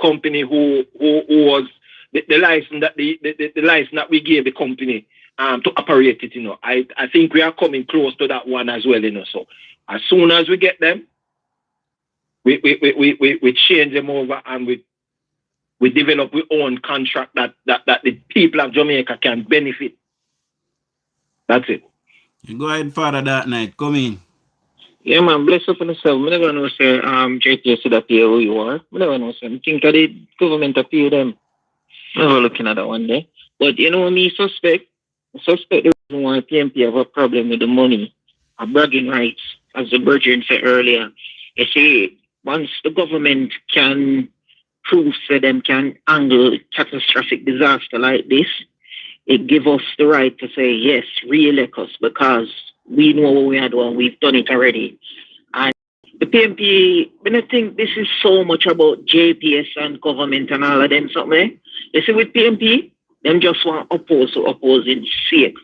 company who was the license that the license that we gave the company to operate it. You know, I think we are coming close to that one as well. You know, so as soon as we get them, we change them over and we develop our own contract that the people of Jamaica can benefit. That's it. You go ahead, Father, that night. Come in. Yeah, man, bless up on yourself. I never know, say, JPS should appear who you are. I never know, say, I think the government appear them. Never looking at that one day. But you know what me suspect? I suspect the reason why PNP have a problem with the money are bragging rights, as the Virgin said earlier. You see, once the government can prove that them can handle catastrophic disaster like this, it gives us the right to say, yes, re-elect us, because we know what we are doing. We've done it already. And the PNP, I don't think this is so much about JPS and government and all of them something. You see, with PNP, them just want opposing sake.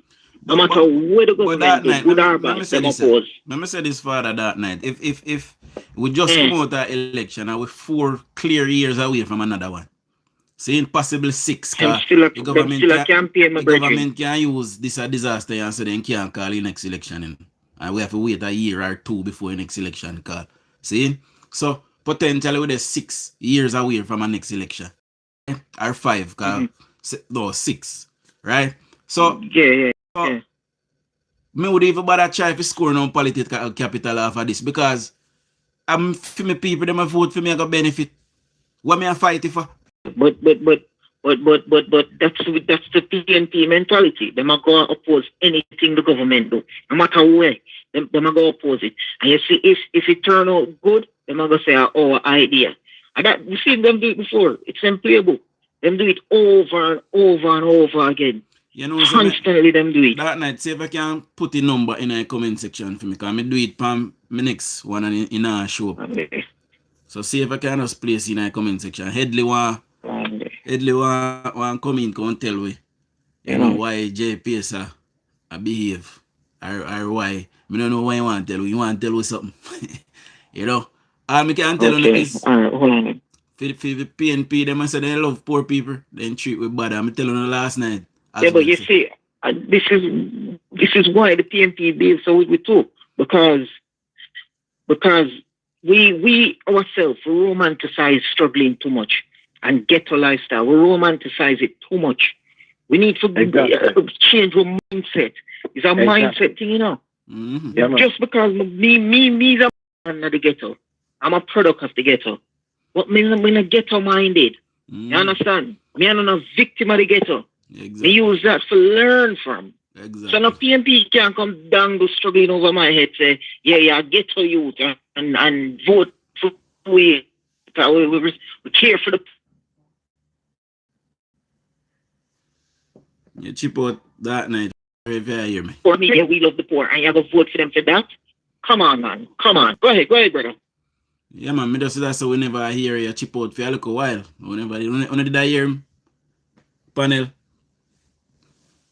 No matter where the government is, good or bad, them oppose. Let me say this, Father, that night. If we just come out that election and we're 4 clear years away from another one, saying possible 6, the government can use this a disaster and so they can't call the next election in. And we have to wait a year or 2 before the next election call. See? So potentially we're 6 years away from a next election. Or 5, no, 6. Right? So yeah. me would even bother try to score no political capital off of this, because I'm for me people them vote for me I got benefit. What me I fight for? But that's the PNP mentality. Them are going to oppose anything the government do, no matter where. Them are going to oppose it. And you see, if it turn out good, them are going to say our idea. And that we see them do it before. It's unplayable. Them do it over and over and over again. You know, constantly them do it. That night, see if I can put the number in a comment section for me, because I do it from my next one in our show. Okay. So see if I can just place in a comment section. Headley want come in and tell me, you know, why JPS behave or why. I don't know why you want to tell me. You want to tell me something. You know? All I can tell you is, alright, hold on. For the PNP, they must say they love poor people, then treat with bad. I'm telling you last night. Yeah, but you see, this is why the PNP deals so with too, because we ourselves romanticize struggling too much and ghetto lifestyle. We romanticize it too much. We need to change our mindset. It's a mindset thing, you know. Mm-hmm. Yeah, just because me's a man of the ghetto. I'm a product of the ghetto. But me not ghetto minded. You understand? Me I'm not a victim of the ghetto. Exactly. Me use that to learn from. Exactly. So no PNP can't come down go struggling over my head say, yeah, ghetto youth and vote for we care for the. You chip out that night. If you hear me. For me, yeah, we love the poor, and you have to vote for them for that. Come on, man. Come on. Go ahead, brother. Yeah, man. Me just say that so whenever I hear you chip out for a little while. Whenever did I hear him? Panel.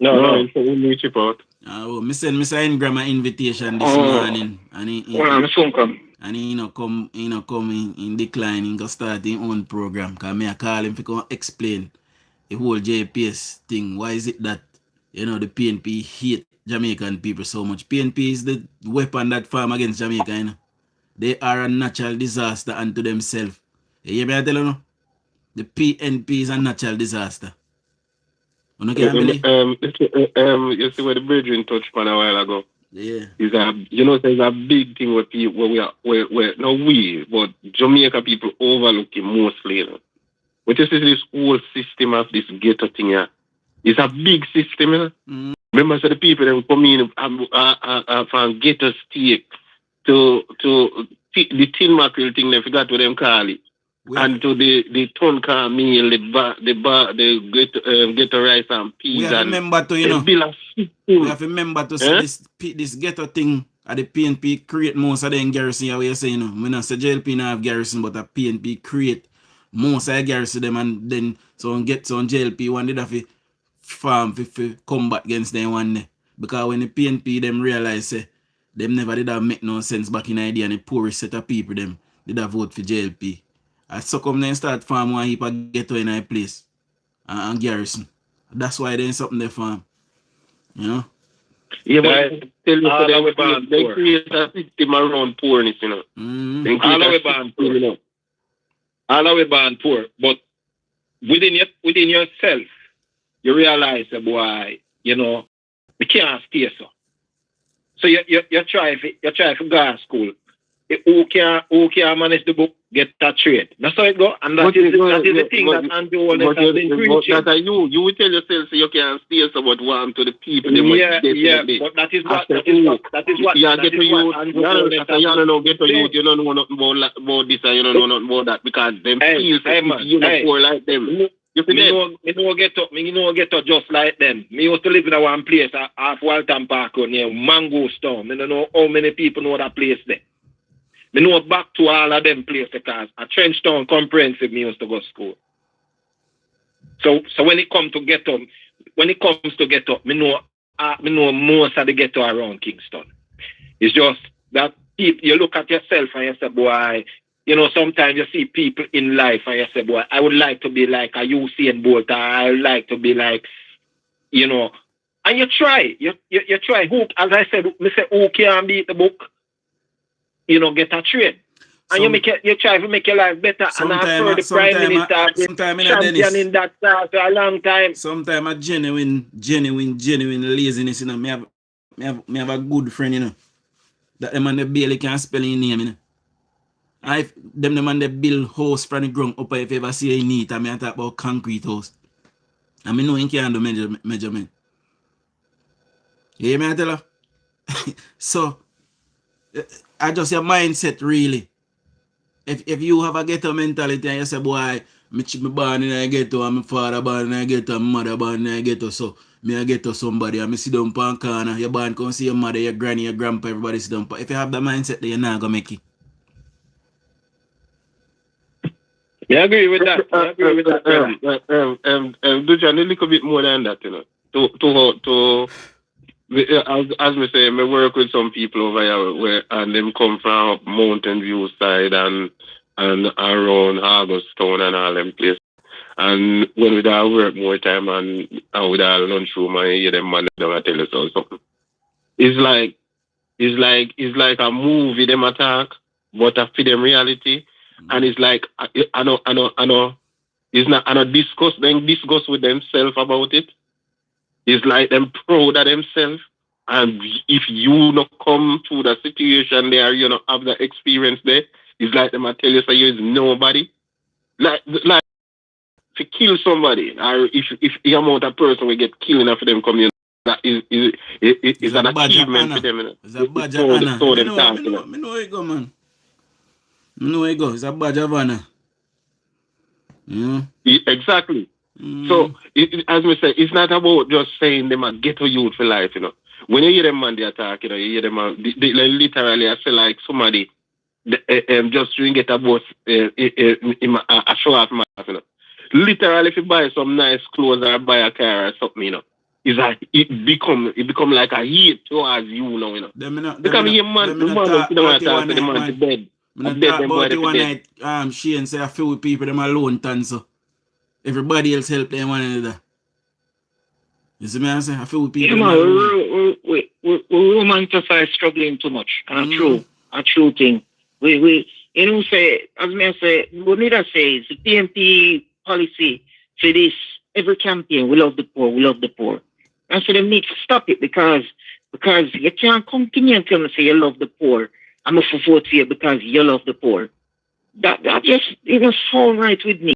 No, we chip out. Me send Ingram an invitation this morning, and he no come in decline. He go start his own program. Cause me I call him to come explain the whole JPS thing. Why is it that the PNP hate Jamaican people so much? PNP is the weapon that farm against Jamaica. You know? They are a natural disaster unto themselves. You hear me? I tell you no? The PNP is a natural disaster. You can't believe? You see what the Bridging touched on a while ago. Yeah. There's a big thing where people but Jamaica people overlooking mostly. You know. What is this whole system of this ghetto thing here? It's a big system, you know. Remember, so the people that come in from ghetto steak to the tin mackerel thing, they forgot what them call it. And to the tonka meal, the ghetto rice and peas. We have to remember to, we have to remember to see this ghetto thing at the PNP create most of them garrison, how you say, you know. We not say JLP not have garrison, but the PNP create most of the garrison them, and then some JLP one did have to farm to combat against them one day. Because when the PNP them realize them never did have make no sense back in the idea, and the poorest set of people them did have vote for JLP. I so come then start farm one heap of ghetto in a place and garrison. That's why there's something they farm. You know? Yeah, but they create a system around poorness, you know. All the way born poor. You know. All the way born poor. But within yourself, you realize, boy, you know, we can't stay so. So you try for go to school. Who can manage the book, get that trade. That's how it go. And that is the thing that Andrew has been preaching. You will tell yourself so you can stay so but warm to the people. But that is what you get to youth, you don't know nothing about this and you don't know nothing about that because them feel you not poor like them. Me know get up just like them. Me used to live in one place off Walton Park near Mango Stone. I don't know how many people know that place there. Me know back to all of them places because at Trenchtown Comprehensive me used to go to school. So when it comes to get up, me know most of the ghetto around Kingston. It's just that people, you look at yourself and you say, boy, you know, sometimes you see people in life and you say, boy, I would like to be like a Usain Bolt, or I would like to be like, you know, and you try. You try. Who, as I said, me say, who can beat the book? You know, get a trade. And you try to make your life better. And I've heard the Prime Minister has been championing that for a long time. Sometimes a genuine laziness, you know. Me have a good friend, you know. That the man they barely can spell his name, you know. And the man they build house from the ground up, if you ever see a neat, I talk about concrete house. And I know he can't do measurement. You hear me, I tell her? So, I just your mindset really. If you have a ghetto mentality and you say, boy, me born in a ghetto and my father born in a ghetto and my mother born in a ghetto, so me a ghetto somebody and me sit down on corner, your born come see your mother, your granny, your grandpa, everybody sit down. If you have that mindset, then you're not gonna make it. Yeah, I agree with that. Dujan, a little bit more than that, you know. As me say, I work with some people over here and them come from Mountain View side and around Augustown and all them places. And when we da work more time and we da lunchroom and hear them man them tell us or something. It's like a movie them attack, but I feel them reality. And it's like I know it's not discuss with themselves about it. It's like them proud of themselves. And if you not come to the situation there, you not have the experience there, it's like them I tell you, so you is nobody. Like to kill somebody, or if the amount of person we get killed after them coming, that is an achievement for them. It's a badge of honor. I know where you go, man. I know where you go. It's a badge of honor. Yeah. Exactly. So, as we say, it's not about just saying them a ghetto youth for life, you know. When you hear them man they attack, you know, you hear them they literally I feel like somebody just to get a bus a show off my, you know. Literally if you buy some nice clothes or buy a car or something, you know, it's like it become like a hate towards you now, you know. Because the man to bed. One night, she and say I feel with people them alone tan so. Everybody else help them one another. You see me I say? I feel with people. We romanticize struggling too much. And a true thing. We you know say, as me say, what need I say is the PNP policy for this every campaign, we love the poor. And so they need to stop it because Because you can't come to me and tell me say you love the poor. I'm going to vote for you because you love the poor. That just even sound right with me.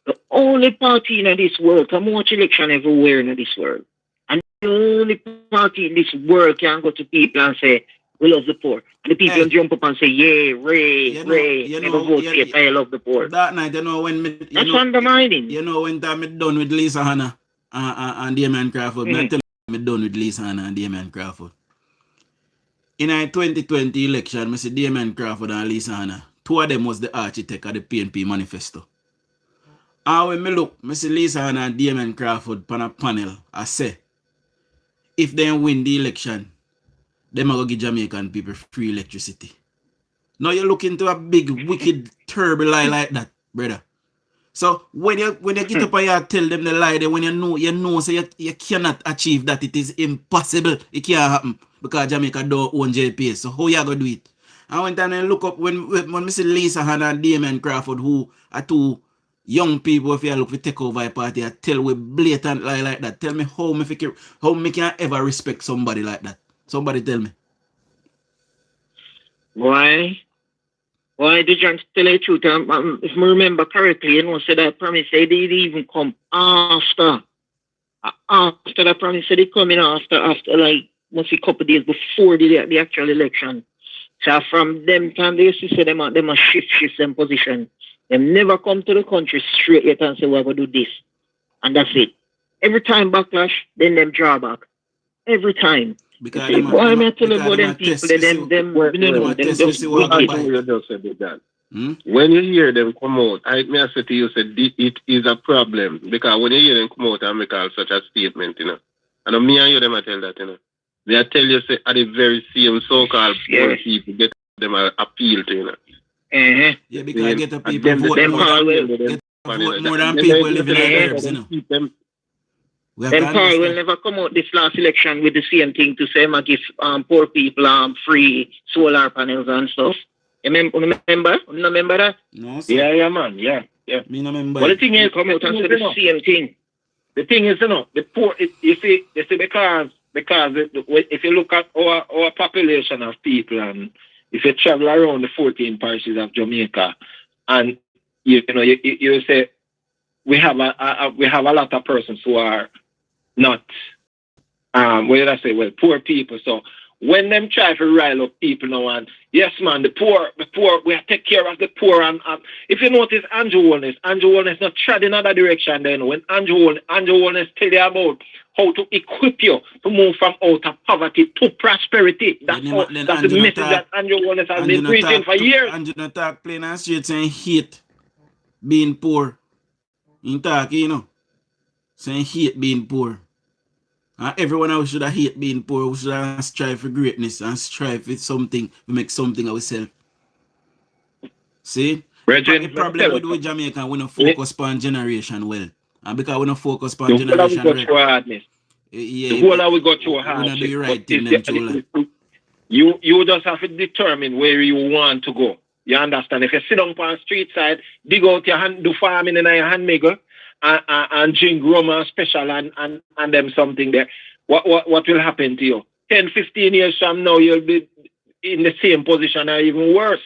The only party in this world, come watch election everywhere in this world. And the only party in this world can go to people and say, we love the poor. And the people jump up and say, yeah, Ray, never vote for you, I love the poor. That night, when that's undermining. When I'm done with Lisa Hanna and Damien Crawford, I tell you I'm done with Lisa Hanna and Damien Crawford. In a 2020 election, I see Damien Crawford and Lisa Hanna. Two of them was the architect of the PNP manifesto. And when I look, I see Lisa Hanna and Damien Crawford on a panel. I say, if they win the election, they will give Jamaican people free electricity. Now you look into a big, wicked, terrible lie like that, brother. So when you get up and you tell them the lie, then when you know so you cannot achieve that, it is impossible. It can't happen because Jamaica don't own JPS. So how you gonna do it? I went and I look up when I see Lisa Hanna and Damien Crawford, who are two young people, if you look to take over a party, I tell we blatant lie like that. Tell me how me can ever respect somebody like that. Somebody tell me. Why did John tell the truth? If I remember correctly, said that promise they didn't even come after the promise. They come in after like must be a couple of days before the actual election. So from them time they used to say them a shift them position. They never come to the country straight yet and say we're gonna do this. And that's it. Every time backlash, then them draw back. Every time. Because why am I telling about them people? When you hear them come out, I say to you, it is a problem. Because when you hear them come out and make such a statement, and me and you, them I tell that, They tell you, say, at the very same so-called poor people get them appeal to, Yeah, because I get the people vote more than people living in the Then Paul will never come out this last election with the same thing to say, give poor people free solar panels and stuff. Remember? You remember that? No, sir. Yeah, man. Yeah. Me no remember. Well, the thing is, come out and say the same thing. The thing is, the poor, you see, because if you look at our population of people, and if you travel around the 14 parishes of Jamaica, and you say we have a lot of persons who are not poor people. So when them try to rile up people now, and yes man, the poor, we have to take care of the poor, and if you notice Andrew Wellness not tread in other direction. Then when Andrew Wellness tell you about how to equip you to move from out of poverty to prosperity. That's the message that Andrew Wellness has been preaching for years. Andrew not talk plain and straight saying hate being poor. In talk, saying hate being poor. Everyone else should have hate being poor. We should have strive for greatness and strive for something, to make something ourselves. See? The problem we do with Jamaica, we don't focus on generation well. And because we don't focus on generation well, the whole of we got through a hardship. We don't do the right thing them too. You just have to determine where you want to go. You understand? If you sit down on the street side, dig out your hand, do farming in your hand maker, and drink rum and special and them something there, what will happen to you? 10, 15 years from now, you'll be in the same position or even worse.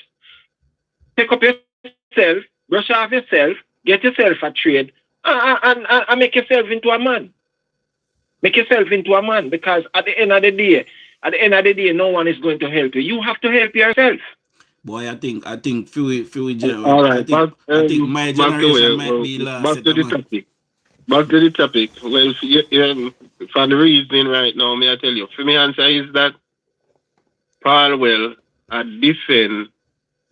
Pick up yourself, brush off yourself, get yourself a trade, and make yourself into a man. Make yourself into a man, because at the end of the day, no one is going to help you. You have to help yourself. Boy, I think few all right, I think my generation might be last. Back to the topic. Well, for the reason right now, may I tell you, for me answer is that Paulwell defend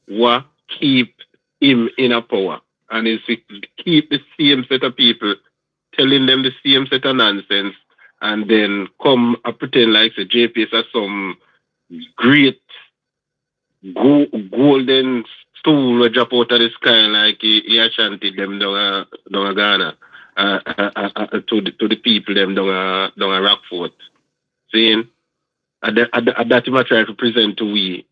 what keep him in a power, and is to keep the same set of people telling them the same set of nonsense, and then come and pretend like the JPS are some great golden stool will drop out of the sky like he chanted them down Ghana to the people them down Rockfort. Seeing? And that him I try to present to we.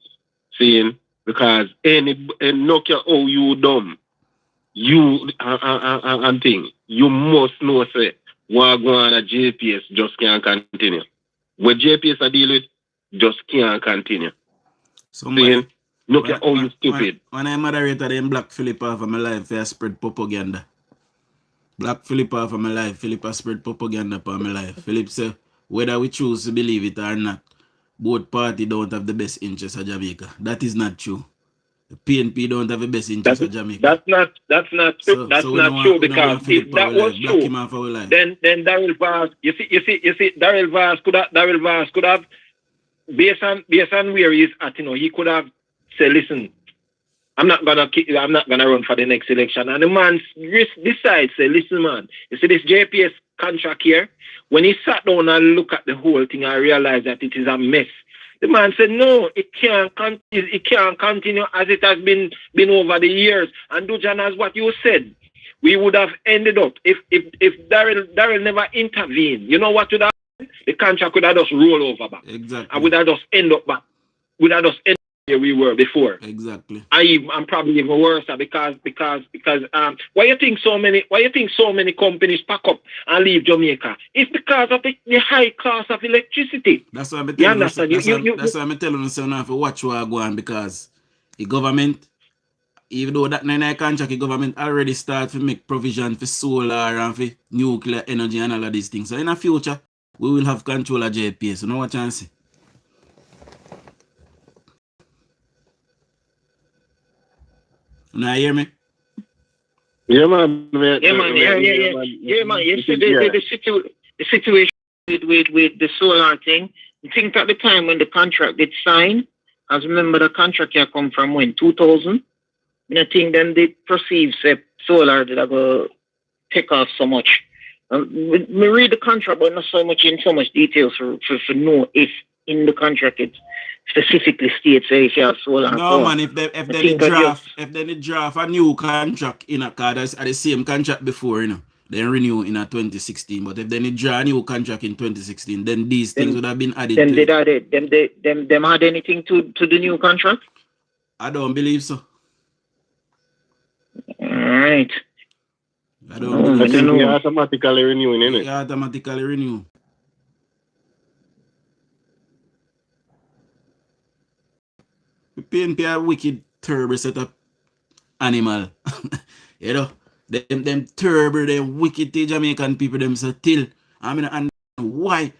Seeing? Because no care how you dumb, you and thing, you must know say what going on at JPS just can't continue. what JPS are deal with just can't continue. Somebody, look at how you stupid. When I moderator them black Phillip off of my life, I spread propaganda. Black Phillip off of my life, Phillip has spread propaganda upon my life. Phillip said, whether we choose to believe it or not, both parties don't have the best interests of Jamaica. That is not true. The PNP don't have the best interests of Jamaica. That's not true. That's not true because if that was true, then Daryl Vaz, you see, Daryl Vaz could have based on where he's at, he could have said, listen, I'm not gonna run for the next election. And the man decides, say, listen, man, you see this JPS contract here. When he sat down and looked at the whole thing, I realized that it is a mess. The man said, no, it can't continue as it has been over the years. And DUJON, as what you said, we would have ended up, if Daryl never intervened, you know what would have happened? The contract would have just roll over back. Exactly. And would have just end up back. Would have just end up where we were before. Exactly. I'm probably even worse because why you think so many companies pack up and leave Jamaica? It's because of the high cost of electricity. That's why I'm telling you. That's why I'm telling you so now to watch where I go on, because the government, even though that 9 contract, the government already start to make provision for solar and for nuclear energy and all of these things. So in the future, we will have control of JPS. So know what I say? Now hear me? Yeah, man. Yeah, man. You see the situation with the solar thing. I think at the time when the contract did sign, as remember the contract here come from when 2000. I think then they perceive solar that I go take off so much. Me read the contract, but not so much in so much details for know if in the contract it specifically states if you have solar. No man, if they draft a new contract in a card at the same contract before, they renew in a 2016. But if they draw a new contract in 2016, then these things would have been added. Them add anything to the new contract? I don't believe so. All right. I don't believe so. You automatically renewing, innit? You automatically renew. The PNP are wicked turbo set up animal. Them turbo, them wicked Jamaican people them so till. I mean, understand why.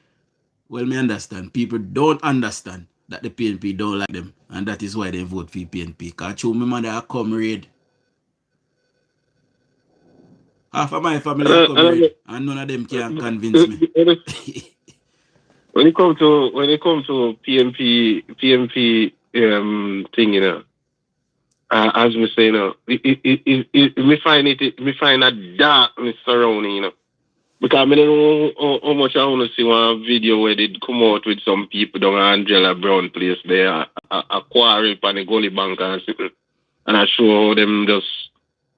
Well, me understand. People don't understand that the PNP don't like them, and that is why they vote for PNP. Cause show me man, they are comrade. Half of my family are comrade, and none of them can convince me. When it comes to PNP thing, as we say, we find a darkness surrounding, because I don't know how much I want to see one video where they come out with some people down Angela Brown place there, a quarrel on the gully bank and I show them just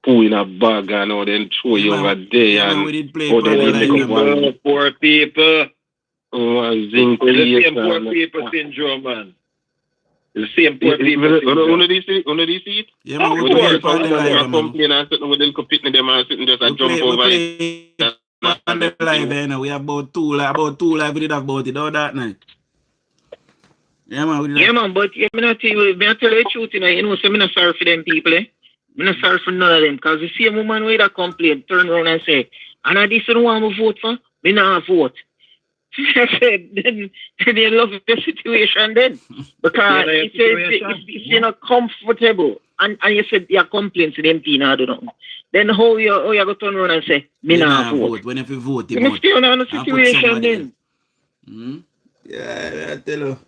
pull in a bag and all then throw you over there and all them poor people. The same poor people syndrome, man. The same poor people syndrome. One of these seats? Yeah, man, we play on the live, man. Complain and sitting with them competing them and sitting just and jump over it. On the live, we have about two live. We did have about it all that night. Yeah, man. But I'm not tell you the truth, so I'm not sorry for them people, I'm not sorry for none of them, because you see a woman with a complaint, turn around and say, and I didn't want to vote for, me not vote. I said, then you love the situation then. Because it's not comfortable. And you said your complaints to the MP now, I don't know. Then how you go turn around and say, me not vote. When if you vote, you must stay on the situation then. Yeah, I tell you.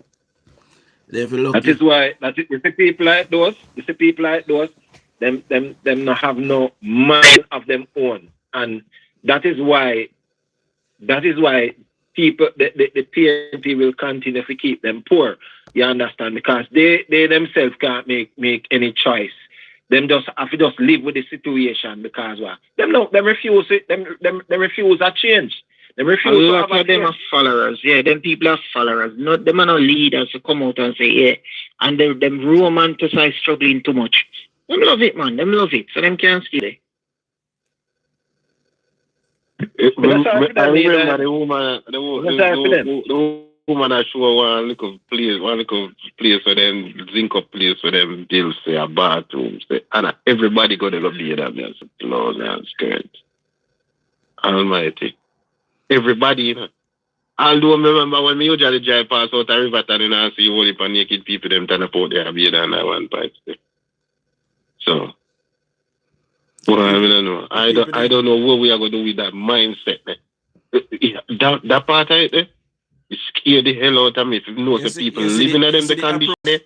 That is why you see people like those, them not have no mind of them own. And that is why people, the PNP will continue to keep them poor. You understand? Because they themselves can't make any choice. Them just have to just live with the situation because what? Them refuse it. Them refuse a change. Them refuse to have a them are followers. Yeah, them people are followers. Not them are not leaders to come out and say yeah. And them romanticize struggling too much. Them love it, man. Them love it. So them can't stay there. I remember the woman woman I show one little place for them, zinc up place for them bills, say a bathroom, say, and everybody got to go be there. I said, Lord, man, scared. Almighty. Everybody, you know. Although I remember when me usually drive past out a river and I see all the naked people them turn up out there and be there and I one part. So well, I mean, I don't know what we are gonna do with that mindset. That part right there, it scare the hell out of me. If you know the people living in them the condition there,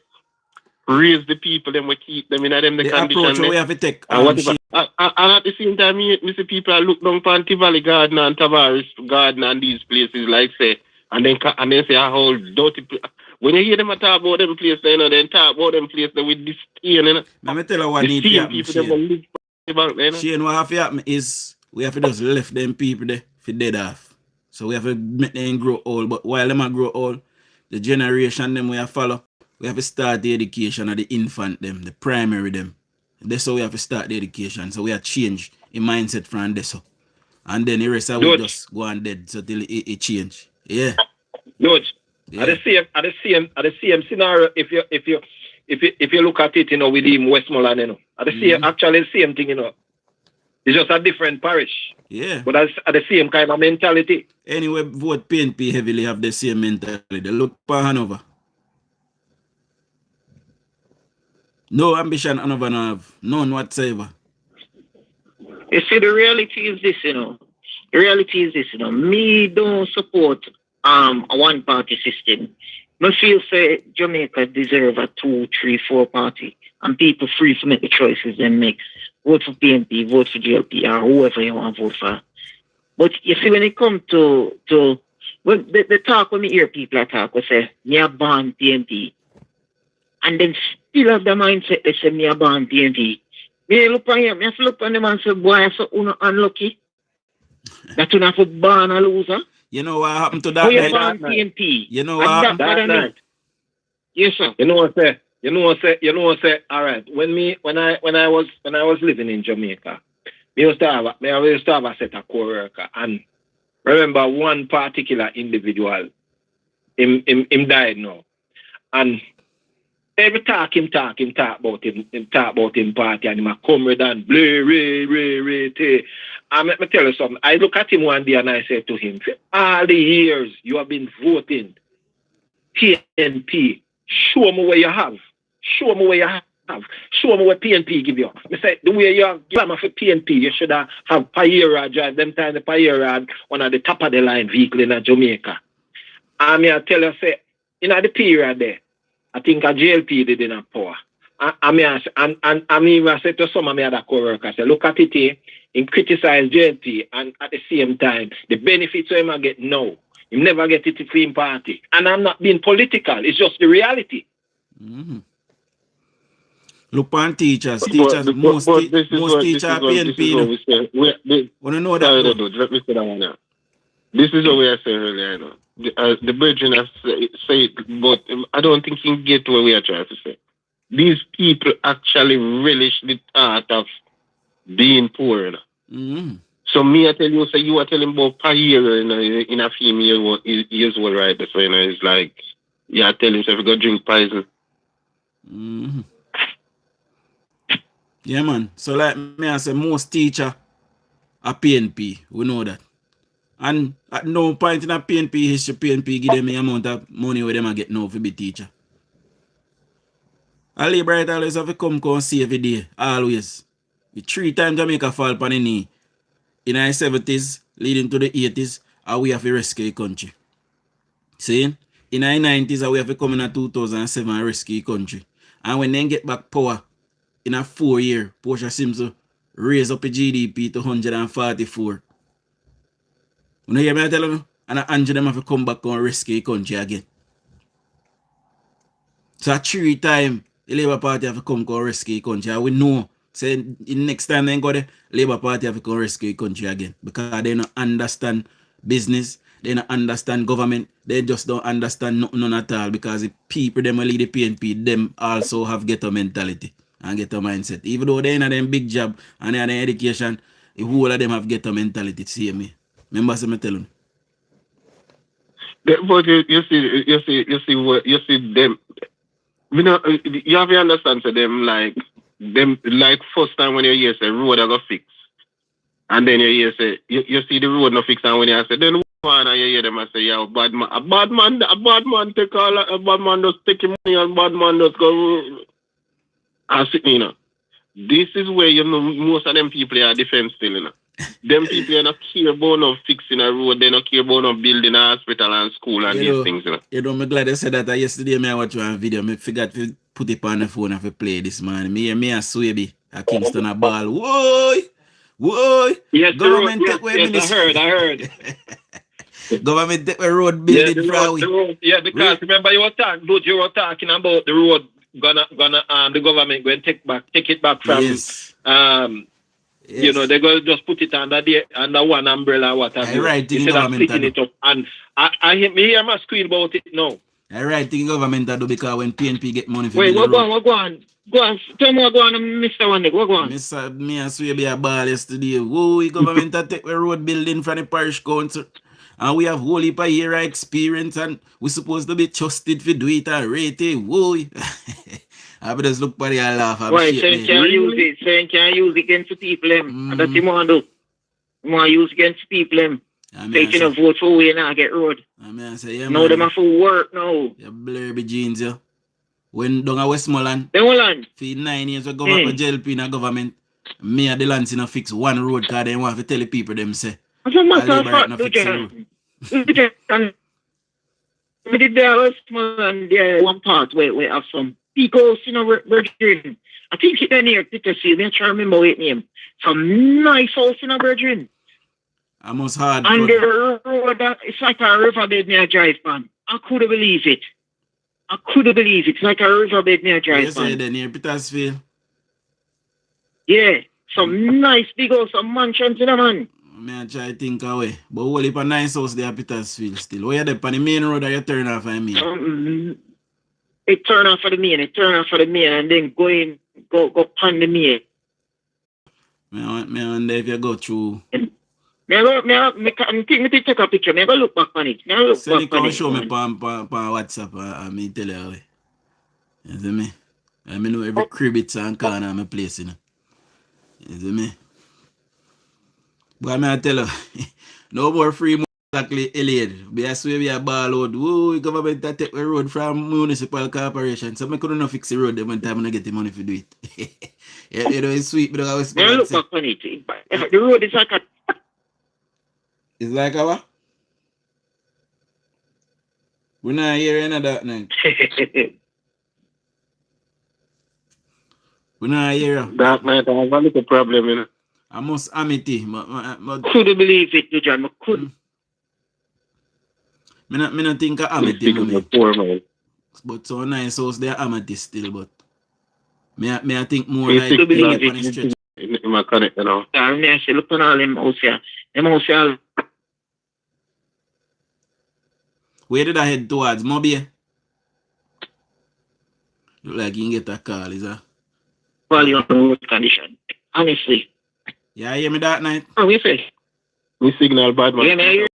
raise the people, then we keep them in them the condition. Approach we have to take. And at the same time, me see people are look down on Valley Garden and Tavares Garden and these places, like say, and then say a whole dirty. When you hear them talk about them places, you know, then talk about them places with this stain, you know. Let me tell you what needs to happen, Shane, what have to happen is we have to just left them people there for dead off. So we have to make them grow old. But while them are grow old, the generation them we have follow, we have to start the education of the infant them, the primary them. That's how we have to start the education. So we have to change the mindset from this. And then the rest of we just go on dead so till it change. Yeah. George, at the same scenario, if you look at it, you know, with him Westmoreland, you know, at the same actually the same thing, you know. It's just a different parish. Yeah. But that's at the same kind of mentality. Anyway, vote PNP heavily have the same mentality. They look for Hanover. No ambition Hanover no have. None whatsoever. You see, the reality is this, you know. The reality is this, you know. Me don't support a one-party system. I feel say Jamaica deserve a 2, 3, 4 party. And people free to make the choices they make. Vote for PNP, vote for GLP, or whoever you want to vote for. But you see, when it comes to when the talk, when we hear people talk, we say, me a born PNP. And then still have the mindset, they say, me a born PNP. Me look on him, me look on them and say, boy, I'm so unlucky. That you have to born a loser. You know what happened to that? How you born PNP? You know what happened that night? Yes, sir. You know what I say, all right. When I was living in Jamaica, I used to have a set of co-worker, and remember one particular individual, him died now, and every talk him talk about him party, and him a come with and bleh re. And let me tell you something. I look at him one day and I said to him, for all the years you have been voting PNP, show me where you have. Show me where you have. Show me what PNP give you. I said, the way you have given for PNP, you should have Payera drive. Them time the Payera one of the top of the line vehicle in Jamaica. And I tell you, say, in the period there, I think a JLP did in a power. I mean, I said to some of my other co-workers, say, look at it here, and criticize JLP, and at the same time, the benefits him I get now, he never get it for him party. And I'm not being political, it's just the reality. Mm-hmm. Look on teachers. Most teachers are PNP. Want to know that? Let me say that one now. This is what we are saying earlier, you know. The Virgin has said, but I don't think he can get to what we are trying to say. These people actually relish the thought of being poor, you know. Mm-hmm. So me, I tell you, say you are telling about Payera, you know, in a female years old, right? So, you know, it's like, yeah, tell him, so if you go drink poison. Mm-hmm. Yeah, man. So like me, I say most teacher are PNP. We know that. And at no point in a PNP history, PNP give them the amount of money where them get now for be teacher. A Libright always have to come see every day. Always. The 3 times Jamaica fall upon the knee. In the 70s, leading to the 80s, and we have to rescue the country. See? In the 90s, we have to come in 2007 and rescue the country. And when they get back power, in a 4 year, Portia seems to raise up the GDP to 144. You know hear me tell you? And Angela them have to come back and rescue the country again. So 3 times the Labour Party have to come and rescue the country. And we know, say the next time they go there, Labour Party have to come rescue the country again. Because they don't understand business, they don't understand government, they just don't understand none at all. Because the people them lead the PNP, them also have ghetto mentality and ghetto mindset. Even though they in them big job and they in education, the whole of them have ghetto mentality. See me. Remember what I'm telling you? But you see them. You know, you have to understand to them like first time when you hear say road I go fix, and then you hear say you see the road no fix, and when you say then one and you hear them and say yeah a bad man take all a bad man just take your money and bad man just go and sit you know. This is where you know most of them people are defense still you know. Them people are not care about no fixing a road, they not care about no building a hospital and school and these things, you know. You know, I'm glad they said that yesterday I watched one video. I forgot to put it on the phone and play this man. Me and Swaby at Kingston a ball. Whoa! Yes, government take away ministry. I heard. Government take away road building the road, because remember you were talking about the road gonna the government going take it back from Yes. You know, they're going to just put it under one umbrella, whatever. Instead of splitting it up. And I hear my screen about it now. I right thing government do because when PNP get money for wait, what go on? Tell me what go on, Mr. Wande, what go on? Mr. Me and Swaby a ball yesterday. Whoa, government take the road building from the parish council. And we have whole heap of year experience and we supposed to be trusted for do it and rate it. Whoa. I better just look for the laugh. Why, so you can't use it. So you can't use it against the people. And that's what you want to do. You want to use against the people. So you can vote for we and not get road. I say, yeah, no, them have to work now. You blurby jeans, yeah. When down at Westmoreland, for 9 years we go for jail in a government, me and the lands in a fix one road because they want to tell the people them say. As a matter of fact, we did there Westmoreland there one part where we have some people, you know, Virgin. I think it's near Petersfield, I'm trying to remember what name. Some nice house in a Virgin. I must hard. And the road, it's like a riverbed near drive pan. I couldn't believe it. It's like a riverbed near drive pan. Yes, they're near Petersfield. Yeah, some nice big house, some mansions in a man. I try to think away. But whole heap of nice house there at Petersfield still. Where you there on the main road or you turn off for me? It turn off for the main, and then go pan the main. I wonder if you go through. I think me take a picture. Me go look back on it. Send it come show me on WhatsApp and me tell you away. You see me? I know every crib it's and corner of my place, you know. You see me? But I tell you, no more free money exactly alien. Be a swear we a ball out. Whoa, government that take the road from municipal corporation. So I couldn't fix the road the one time I get the money to do it. You know, it's sweet, but I was look back on it. The road is like a... It's like a what? We're not hearing that night. We're not hearing that night. I have a little problem, you know. I must amity. Couldn't believe it, John. I couldn't. Me not think of amity money. But so nice house there amity still, but me I think more like to believe on the stretch. In my connect, you know. Yeah, I say look on all them house here. Them house here. Where did I head towards? Mobile? Look like you can get a call, is that? Well, you're in road condition. Honestly. Yeah, you hear me that night? Oh, we say. We signal bad, man. Yeah, me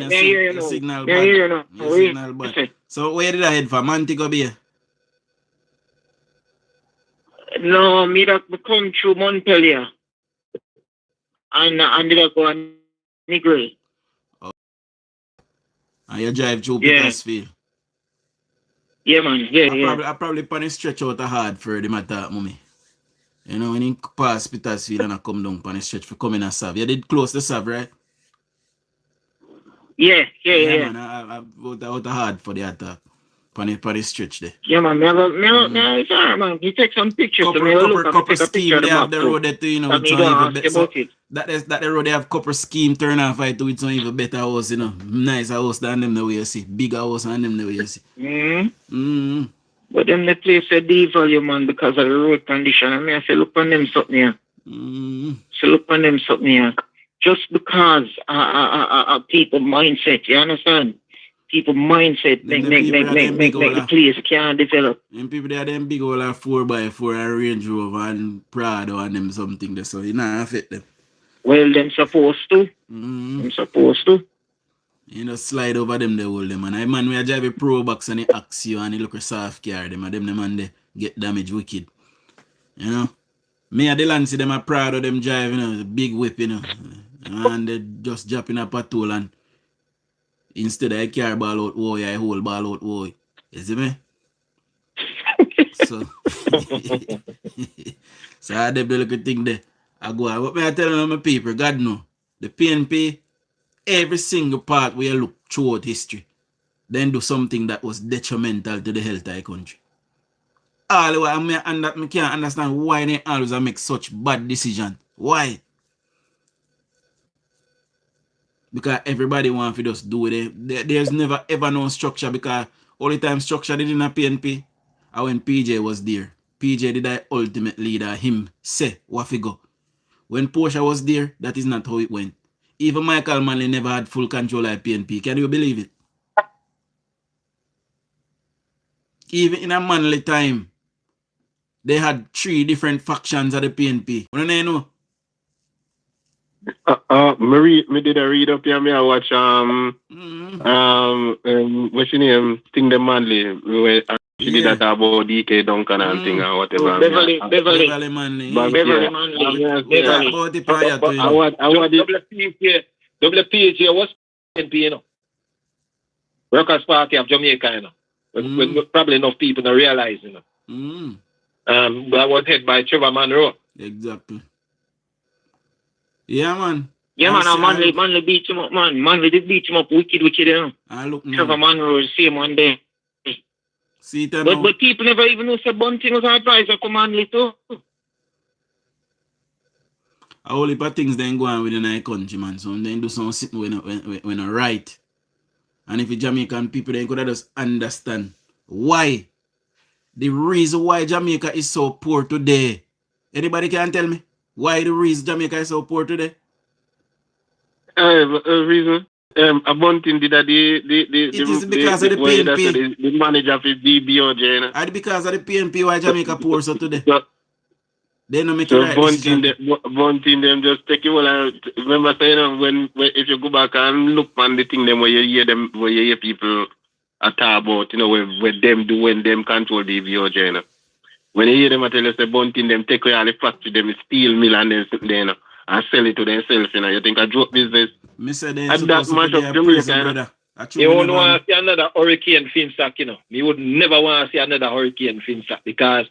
hear you. Signal bad. Signal bad. So where did I head for? Montego Bay? No, me that come through Montpellier. And did I go on Negril. And you drive through Petersfield? Yeah, man. Yeah. I probably pan stretch out a hard for the matter, mommy. You know, when you pass Petersfield and I come down pan stretch for coming a Sav. You did close the Sav, right? Yeah. Man, I out a hard for the attack. Pan the stretch there. Yeah, man. It's alright, man. You take some pictures. Couple scheme, they have the road there too, you know. It's even better. So that the road they have couple scheme turn off I do it's even better house, you know. Nicer house than them the way you see. Bigger house than them the way you see. But then the place a devalue, man, because of the road condition. I mean, I say, look on them something here. So look on them something here. Just because people mindset, you understand? People mindset make the place can't develop. And people there them big old 4x4 and Range Rover and Prado and them something there, so you not affect them. Well, them supposed to. Them supposed to. You know, slide over them, they hold them. And I man, we are drive a pro box and he axe you and he look a soft car. Them and them man, they get damaged wicked. You know? Me and the Lancy, them are proud of them drive, you know, the big whip, you know. And they just drop in a patrol and instead of a car ball out, whoa, I hold ball out, whoa. You see me? So, so I have the little thing there. I go, what me I tell my people, God know, the PNP, every single part where you look throughout history, then do something that was detrimental to the health of the country. All the way, I can't understand why they always make such bad decisions. Why? Because everybody wants to just do it. There's never ever no structure because all the time structure did in a PNP. And when PJ was there, PJ did the ultimate leader, him say what fi go. When Portia was there, that is not how it went. Even Michael Manley never had full control of PNP. Can you believe it? Even in a Manley time, they had 3 different factions of the PNP. What do you know? Me did a read up here. Me I watch what's your name? Thing the Manley. Where she did that about DK Duncan and thing or whatever. Beverly Manley. Beverly Manley. About the prior to WPHA was PNP, you know. Workers' Party of Jamaica, you know. When probably enough people don't realize, you know. That was head by Trevor Monroe. Exactly. Yeah, man. Yeah, man, Manley beat him up, man. Manley did beat him up wicked, you know. I look now. Trevor Monroe was the same one day. See it but people never even know say Bunting was our advisor for Manley too. A whole heap of things then go on within our country, man. So then do something when I right. And if the Jamaican people then could have just understand why. The reason why Jamaica is so poor today. Anybody can tell me? Why the reason Jamaica is so poor today? Reason. A Bunting did that it is because of the PNP. The manager of the DUJON'S. And because of the PNP why Jamaica poor so today. They don't make so it right. Bunting them just take you all. Remember saying when if you go back and look on the thing them where you hear people talk about, you know, where them do when them control the DUJON'S. When you hear them tell you say Bunting them take away all the factory, them steal mill and then you know, and sell it to themselves, you know. You think a joke business? And that much of Jamaica. You won't want to see another hurricane Finsack, you know. You would never want to see another hurricane Finsack because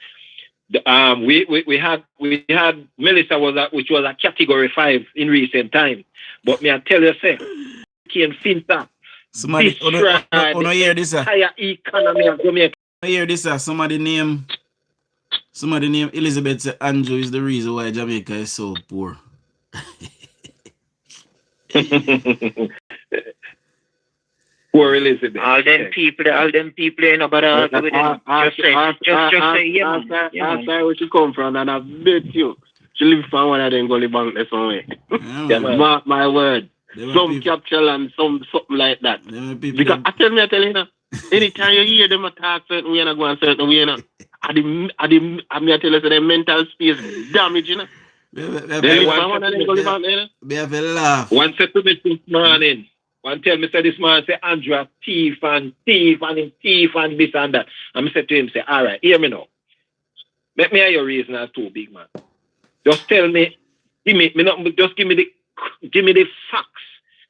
we had Melissa which was a category 5 in recent time. But me I tell you say hurricane Finsack. Somebody hear this entire economy of Jamaica. Hear this somebody name Elizabeth say Andrew is the reason why Jamaica is so poor. Poor Elizabeth. All them people, you know, but with them. Just say, yeah, man. That's where she come from, and I bet you she live from one of them gully bank there somewhere. Mark my word. Some capture and something like that. Because I tell you now, anytime you hear them attack certain way and go on certain way, you know, I tell you the mental space damage, you know. They have a laugh. One said to me this morning, one tell me say this man say Andrew thief and this and that. And I said to him, say, all right, hear me now. Make me hear your reason as too, big man. Just tell me, just give me the facts.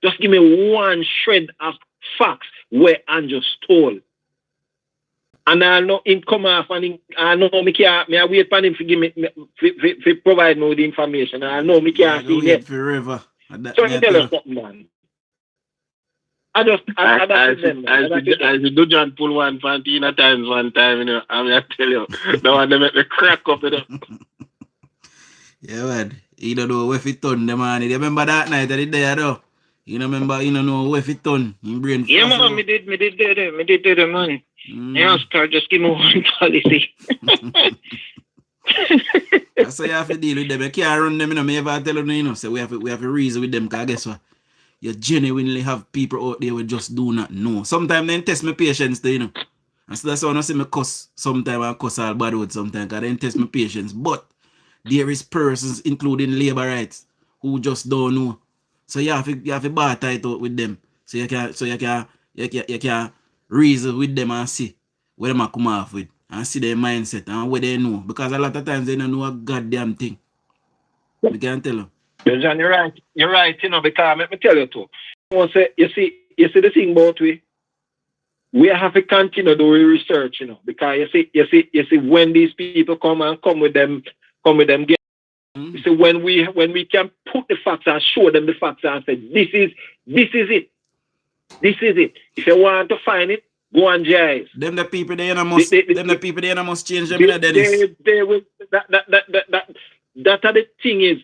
Just give me one shred of facts where Andrew stole. And I know him come off and I know me wait for him to give me to provide me with the information. And I know me can't see it forever. So I tell you something, man. I do John pull one Fantina times one time, you know. I tell you, the one they make me crack up, you know. Yeah, man. You don't know where it done, the man. You remember that night that it there, though? You don't remember, you don't know where it done. In brain. Yeah, man, me did it, man. Yeah, Oscar, just give me one policy. That's how you have to deal with them. You can't run them, you know. Me ever tell you know, so we have to reason with them, because guess what? You genuinely have people out there who just do not know. Sometimes they test my patience, you know. And so that's why I see me cuss sometimes and cuss all bad words sometimes, because they test my patience. But there is persons, including labor rights, who just don't know. So you have to bar tight out with them. So you can reason with them and see where them come off with and see their mindset and what they know. Because a lot of times they don't know a goddamn thing. We can tell them. Yeah, John, you're right. You're right, because let me tell you too. You see the thing about we have to continue doing research, because you see when these people come with them you see when we can put the facts and show them the facts and say this is it. This is it. If you want to find it, go and jive. Them the people they must change them, Dennis. That are the thing is.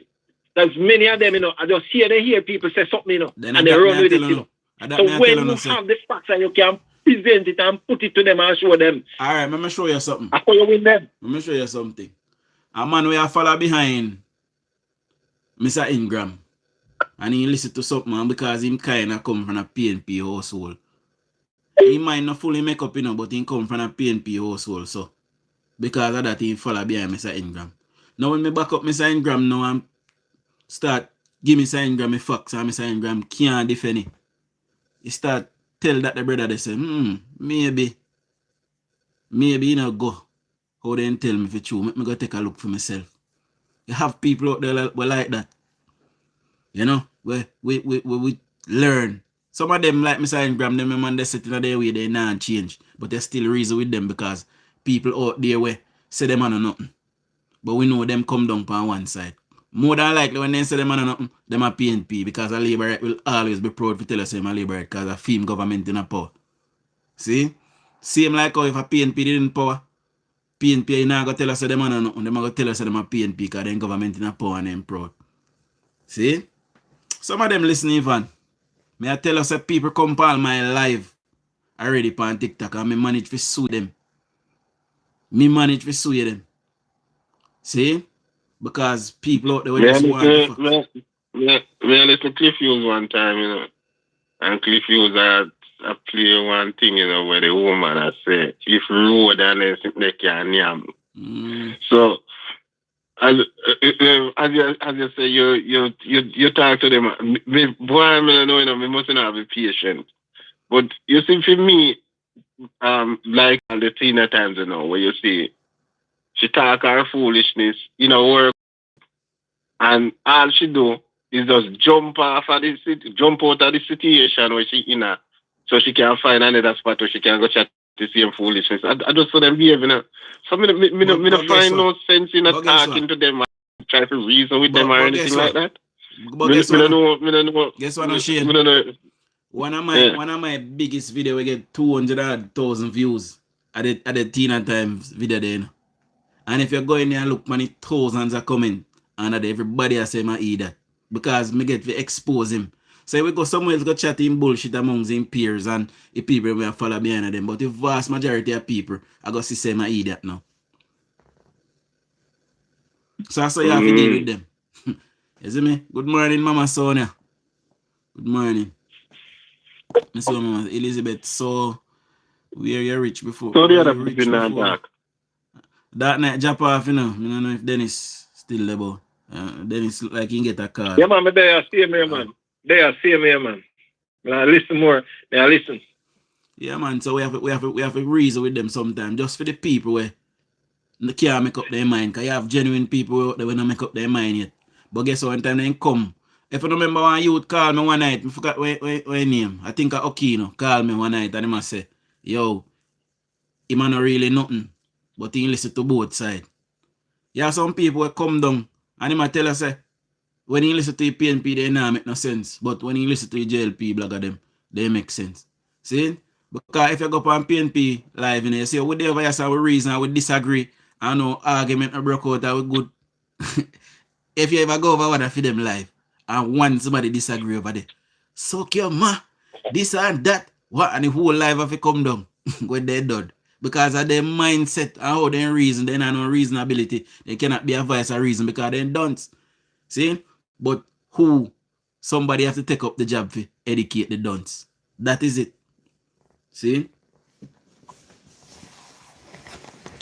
There's many of them, I just hear people say something, and they run with it, So when you have the facts and you can present it and put it to them and show them. All right, let me show you something. After you win them. Let me show you something. A man we are follow behind Mr. Ingram. And he listen to something because him kind of come from a PNP household. He might not fully make up, but he come from a PNP household. So, because of that, he follow behind Mr. Ingram. Now, when me back up Mr. Ingram now, I'm start give Mr. Ingram a facts and Mr. Ingram can't defend it. He start tell that the brother they say, maybe you know go. How they tell me for true. Make me go take a look for myself. You have people out there like that. We learn. Some of them like Mr. Ingram, them man they sit in their way, they not change. But they still reason with them because people out there way say them are nothing. But we know them come down on one side. More than likely when they say them are nothing, them are PNP because a Labour right will always be proud to tell us them a Labour right because a film government in a power. See? Same like how if a PNP didn't power, PNP now go tell us them are nothing, them are going to tell us them are PNP because then government in a power and them proud. See? Some of them listen even. May I tell us that people come on my live already on TikTok and me manage to sue them. See? Because people out there will just want to fuck. We listen to Cliff Hughes one time, and Cliff Hughes had play one thing, where the woman has said, if road and they can yam. So as you say, you talk to them. Boy, I know, we must not be patient. But you see, for me, like the Tina times, where you see she talk her foolishness, work, and all she do is just jump out of the situation where she in her, so she can find another spot where she can go chat the same foolishness. I just saw them behave, So me don't find no sense in talking to them and try to reason with them or anything like that. But guess what? Guess what, Shane? One of my biggest video we get 200,000 views at the Tina Times video then. And if you go in there and look, many thousands are coming, and everybody is saying I eat that. Because me get to expose him. So we go somewhere else go chat him bullshit amongst him peers and the people will follow behind them. But the vast majority of people I go see say I eat that now. So that's how you have to deal with them. You see me? Good morning, Mama Sonia. Good morning. I see Mama Elizabeth. So where you rich before? So the other people not dark. That night jump off, I don't know if Dennis still there. Dennis look like he can get a call. Yeah, man, but they are seeing me, man. I listen more. They are listen. Yeah, man. So we have to reason with them sometimes, just for the people where they can't make up their mind. Cause you have genuine people that will not make up their mind yet. But guess what? One time they come. If I don't remember one youth call me one night, I forgot what name. I think Okino called me one night and he must say, yo, he man not really nothing. But he listen to both sides. Yeah, some people will come down and he might tell us, when he listen to the PNP, they not make no sense. But when he listen to the JLP blog of them, they make sense. See? Because if you go up on PNP live, you say, whatever you say, we reason, we disagree, and no argument no broke out, we good. If you ever go over what for them live, and one somebody disagree over there, suck your ma, this and that, what, and the whole live have to come down when they done. Because of their mindset and how they reason, they have no reasonability. They cannot be a voice of reason because they don't. See? But who? Somebody have to take up the job to educate the dunce. That is it. See?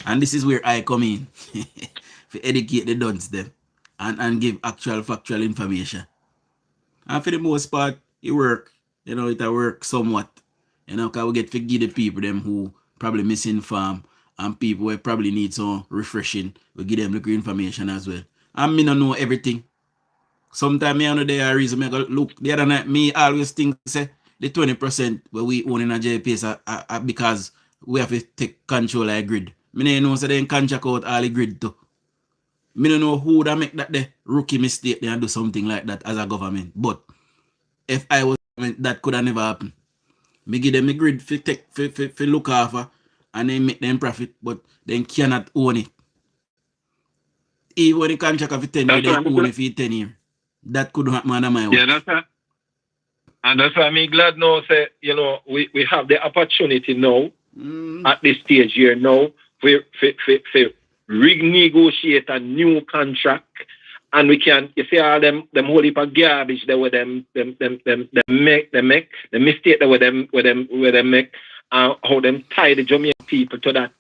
And this is where I come in. To educate the dunce them. And give actual factual information. And for the most part, it work. it'll work somewhat. Because we get to give the people them who probably misinformed and people who probably need some refreshing. We give them the good information as well. And me don't know everything. Sometimes me know there are reason me go look the other night. Me always think say the 20% where we own in a JPS are because we have to take control of the grid. Me don't know say they contract out all the grid too. Me don't know who that make that the rookie mistake and do something like that as a government. But if I was that could have never happen. Me give them a grid for take for look after and then make them profit, but then cannot own it. Even when the contract of 10 years, they own it for 10 years. That could happen under my watch. Yeah, that's right. And that's why I'm glad now say, we have the opportunity now at this stage here now for renegotiate a new contract. And we can, you see all them whole heap of garbage there with them make the mistake there with them make, how them tie the Jamaican people to that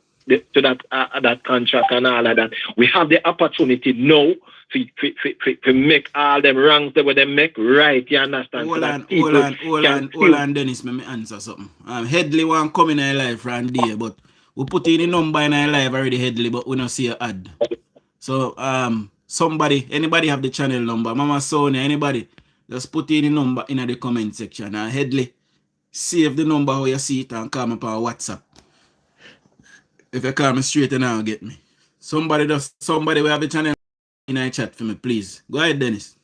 contract and all of that. We have the opportunity now to make all them wrongs there with them make right. You understand? Hold on, Dennis. Let me answer something. Headley want come in our life from there, but we put in the number in our life already, Headley, but we don't see an ad. So anybody have the channel number? Mama Sonia, anybody? Just put in the number in the comment section. And Headley, save the number how you see it and call me up on WhatsApp. If you call me straight now, get me. Somebody will have the channel in our chat for me, please. Go ahead, Dennis.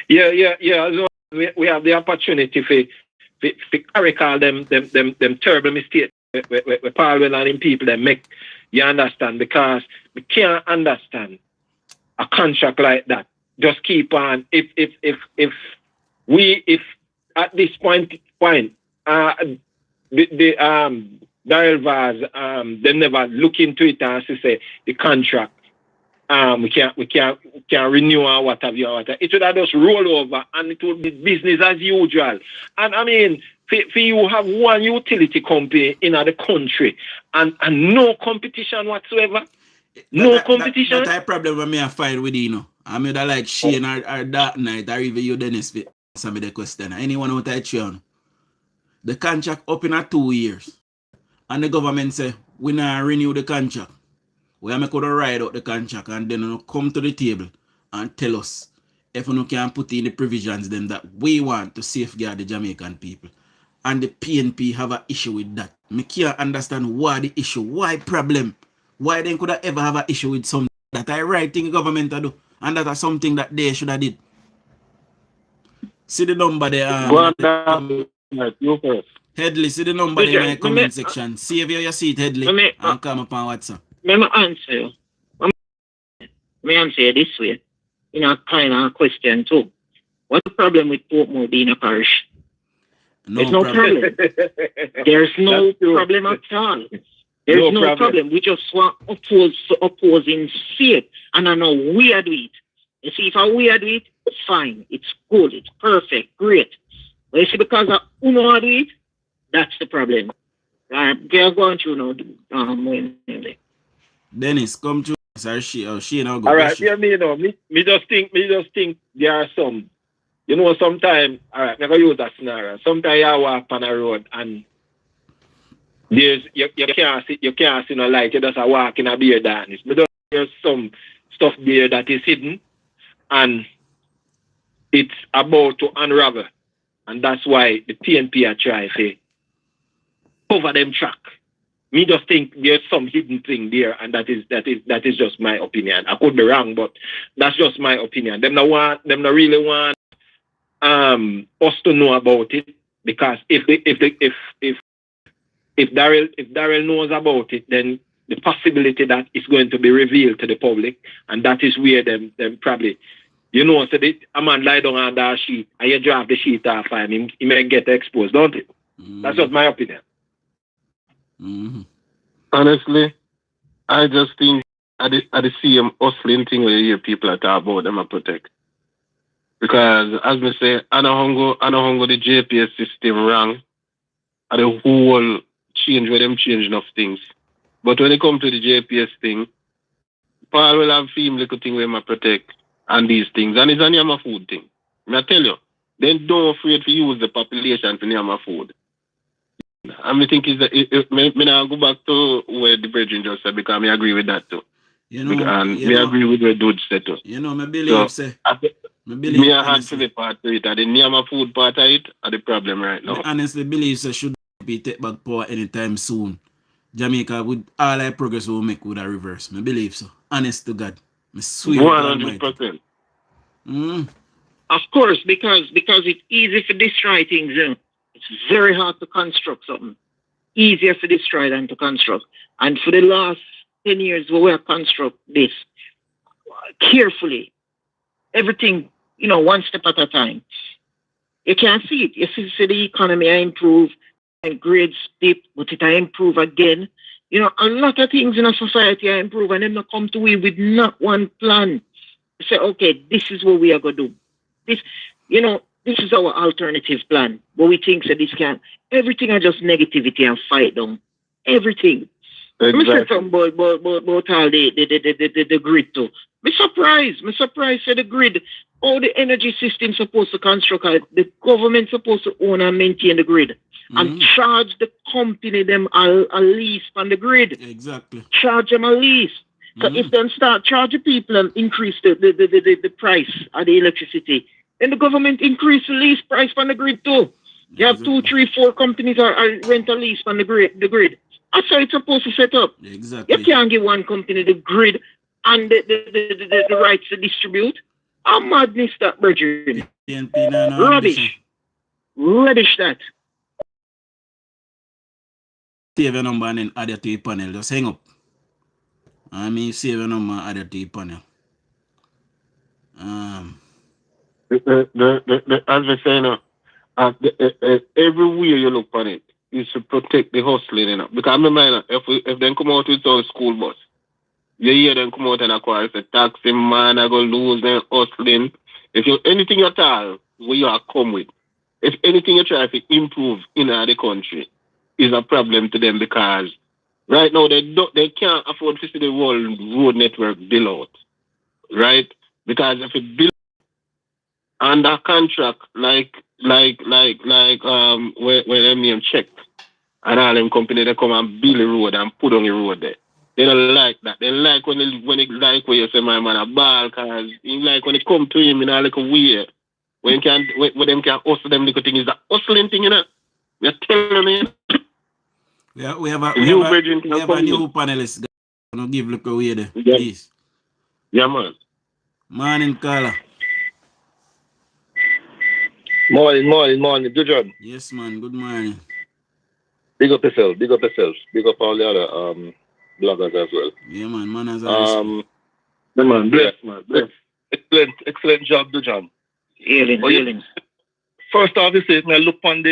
Yeah. So we have the opportunity to correct all them terrible mistakes with Paulwell and them people that make. You understand? Because we can't understand a contract like that. Just keep on. If at this point, the Daryl Vaz, they never look into it and say the contract. We can't renew or whatever. It would have just roll over and it would be business as usual. And I mean, for you have one utility company in the country and no competition whatsoever. No competition. That's a problem when I find with you. I mean, that like Shane or Dark Knight or even you, Dennis, for answer me the question. Anyone who touch you? The contract up in 2 years. And the government say, we not renew the contract. We are going to ride out the contract and then come to the table and tell us if we can put in the provisions then that we want to safeguard the Jamaican people. And the PNP have an issue with that. I can't understand why the issue, why problem, why they could ever have an issue with something that I right thing the government to do and that is something that they should have did. See the number there. Headley, see the number there in my comment section. See if you see it, Headley, and come up on WhatsApp. Let me answer you. Let me answer you this way. In a kind of question too. What's the problem with Portmore being a parish? There's no problem. There's no problem at all. There's no problem. We just want opposing faith. And I know we are doing it. You see, if we are doing it, it's fine. It's good. It's perfect. Great. But you see, because of who know how to do it, that's the problem. They're going to Dennis, come to us. She now go. All right, yeah, me just think there are some, sometimes, all right, I'm going to use that scenario. Sometimes you walk on a road and you can't see no light, you just walk in a beer darkness. But there's some stuff there that is hidden and it's about to unravel. And that's why the PNP are trying to cover them track. Me just think there's some hidden thing there, and that is just my opinion. I could be wrong, but that's just my opinion. Them not really want us to know about it, because if Daryl knows about it, then the possibility that it's going to be revealed to the public, and that is where them probably, so a man lie down on that sheet and you drop the sheet off him, he may get exposed, don't it? That's just my opinion. Mm-hmm. Honestly, I just think I see him hustling thing where you hear people that talk about them and protect. Because as me say, I don't go the JPS system wrong. And the whole change where them change enough things. But when it comes to the JPS thing, Paul will have film little thing where I protect and these things. And it's only a food thing. I tell you, then don't afraid to use the population to name a food. And I think is that me now go back to where the brethren just said because I agree with that too. You know, And me agree with what Dude said too. You know, I believe So, say. Me I had to be part of it, and the name of food part of it are the problem right now. I honestly believe say should be take back power anytime soon. Jamaica with all our progress will make with a reverse. I believe so. Honest to God. I swear 100%. Of course, because it's easy to destroy things. You know? It's very hard to construct something. Easier to destroy than to construct. And for the last 10 years, we have construct this carefully. Everything, you know, one step at a time. You can see it. You see the economy improve and grades dip, but it improve again. You know, a lot of things in a society improve and then they come to we with not one plan. You say, okay, this is what we are going to do. This, you know, this is our alternative plan. But we think that this can, everything are just negativity and fight down. Everything. Exactly. I said something about all the grid too. Me surprised for the grid. All the energy system supposed to construct, the government supposed to own and maintain the grid. And charge the company them a lease on the grid. Exactly. Charge them a lease. So if them start charging people and increase the price of the electricity, then the government increase the lease price on the grid too. You have 2, 3, 4 companies are rent a lease on the grid. That's how it's supposed to set up. Exactly. You can't give one company the grid and the rights to distribute. How madness that, brethren? Rubbish. Rubbish that. Save your number and then add it to your panel. Just hang up. I mean, save your number and add it to your panel. As we say now, everywhere you look on it is to protect the hustling, you know. Because I remember, if they come out with our school bus, you hear them come out and acquire a taxi man, I go lose them hustling. If you anything at all, where you are come with, if anything you try to improve in the country, is a problem to them because right now they can't afford to see the whole road network build out, right? Because if it build under contract like where them name check and all them company they come and build the road and put on the road there. They don't like that. They like when it like where you say my man a ball because he like when it come to him in a little way when them can hustle them little thing is the hustling thing, you know. We're telling you. We have a new panelist. Gonna give look away there, please. Yeah, man. Morning, caller. Morning, DUJON. Yes, man. Good morning. Big up yourself. Big up all the other bloggers as well. Yeah, man. Man has yeah, man. Bless, man. Bless. Excellent job, DUJON. Healing. First off, you say, I look on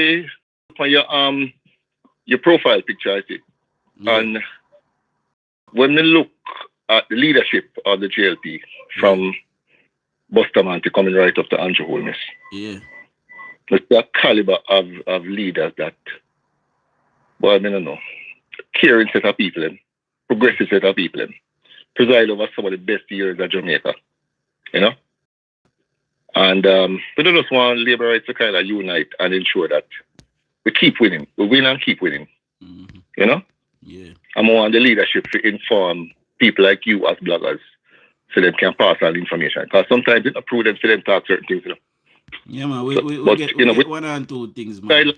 your profile picture, I see. Yeah. And when we look at the leadership of the JLP from Bustamante coming right up to Andrew Holness. Yeah. It's a caliber of leaders that, well, I don't know, caring set of people, progressive set of people, preside over some of the best years of Jamaica, you know? And we don't just want labor rights to kind of unite and ensure that we keep winning. We win and keep winning. Mm-hmm. You know? Yeah. I'm on the leadership to inform people like you as bloggers so they can pass on information. Because sometimes it's not prudent for them to talk certain things, you know. Yeah, man. We get one and two things, man.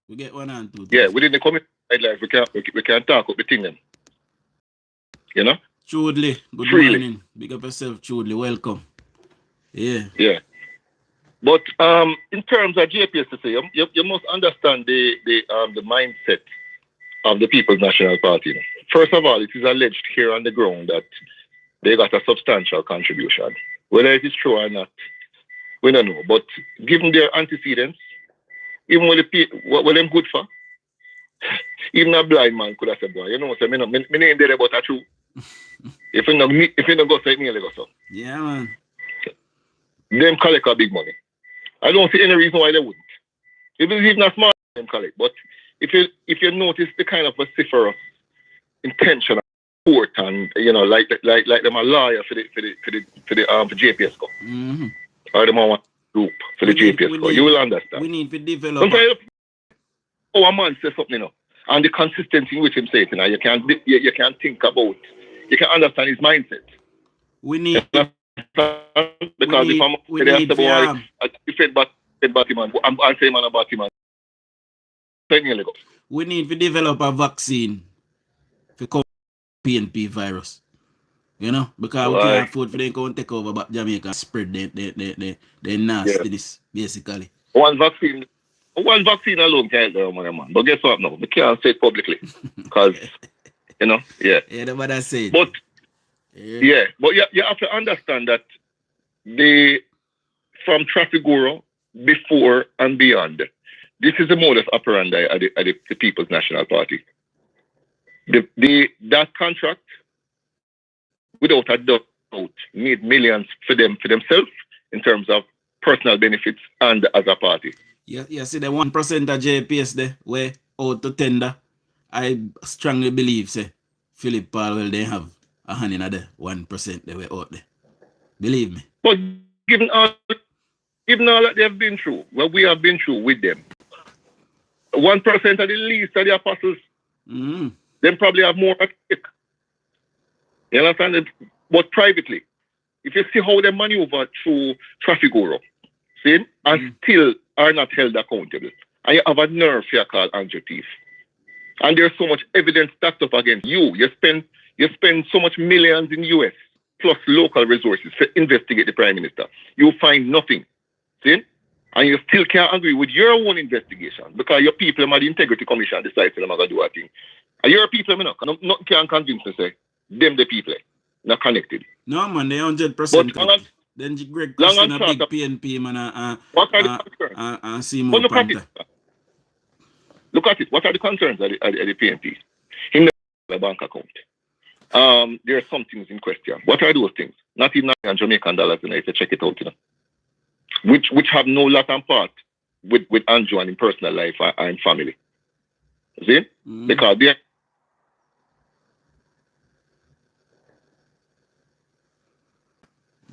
We get one and two things. Yeah, within the community guidelines, we can talk up between them. You know? Chudley, good morning. Big up yourself, Chudley. Welcome. Yeah. Yeah. But in terms of JPS, you must understand the mindset of the People's National Party. First of all, it is alleged here on the ground that they got a substantial contribution. Whether it is true or not, we don't know. But given their antecedents, even what them good for, even a blind man could have said, boy, you know, so me ain't there about a true. If you don't go say me, go so. Yeah, man. Them collect a big money. I don't see any reason why they wouldn't. It is even a small them collect. But if you notice the kind of vociferous intention of court and you know, like them a lawyer for JPS go. Mm-hmm. Or them group for the JPS score. You will understand. We need to develop. Sometimes a man says something, and the consistency in which him says it, you can't think about, you can understand his mindset. We need because if I'm saying about him, I'm saying about him. We need to develop a vaccine for PNP virus. Because we can't afford for them to take over back Jamaica and spread the nastiness, basically. One vaccine alone can't help them, man. But guess what now? We can't say it publicly. Because, yeah. Yeah, that's what I said. But, you have to understand that from Trafigura, before and beyond, this is the modus operandi of the People's National Party. That contract, without a doubt, made millions for themselves in terms of personal benefits and as a party. Yeah, see the 1% of JPS there, where out to tender, I strongly believe, say, Phillip Paulwell, they have a hand in the 1% they were out there. Believe me. But given all that they have been through, what we have been through with them, 1% of the least of the apostles, then probably have more at stake. You understand? But privately, if you see how they maneuver through Trafigura, see, and still are not held accountable, and you have a nerve here called Andrew Thief, and there's so much evidence stacked up against you. You spend so much millions in US plus local resources to investigate the Prime Minister. You find nothing. See? And you still can't agree with your own investigation because your people are the Integrity Commission decides they're going to do a thing. And your people, nothing can convince me, say, them the people, not connected. No, man, they 100%. Then Greg Christian a big PNP, man, and Seymour Panther. Look at it. What are the concerns of the PNP? In the bank account. There are some things in question. What are those things? Not even Jamaican dollars, if you check it out, which have no lot and part with Andrew and in personal life and family. See? Because they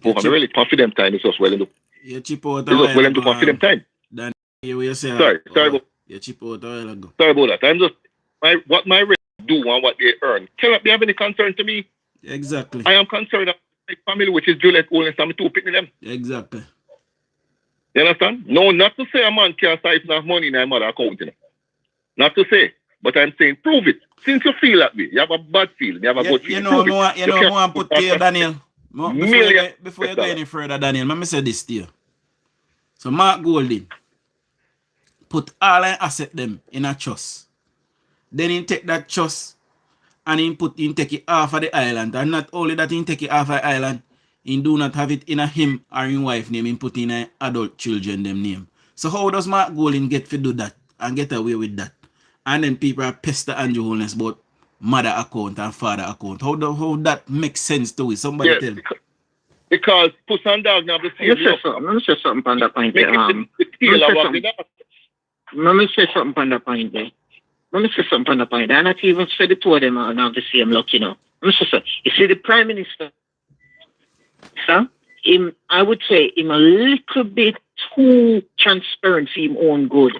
over really confident time is just well into. You chip out well into confident time. Then you say sorry about you chip out a while ago. Sorry about that. I'm just what my rates do and what they earn cannot be have any concern to me. Exactly. I am concerned about my family, which is Juliet Owens and two picking them. Exactly. You understand? No, not to say a man can't siphon off money in a mother account. Not to say, but I'm saying prove it. Since you feel that way, you have a bad feeling, you have a good feeling. I put to you, Daniel. Before you go any further, Daniel, let me say this to you. So Mark Golding put all our asset them in a trust. Then he take that trust and he take it off of the island. And not only that he take it off of the island, he do not have it in a him or his wife name, he put in a adult children them name. So how does Mark Golding get to do that and get away with that? And then people are pester Andrew Holness about mother account and father account. How that makes sense to it? Somebody tell me. Because Puss and Dog now the same. Let me say something on that point there. Let me say something on that point there. And not even say the two of them are now the same look, Let me say something. You see the Prime Minister, sir, I would say him a little bit too transparent for him own good.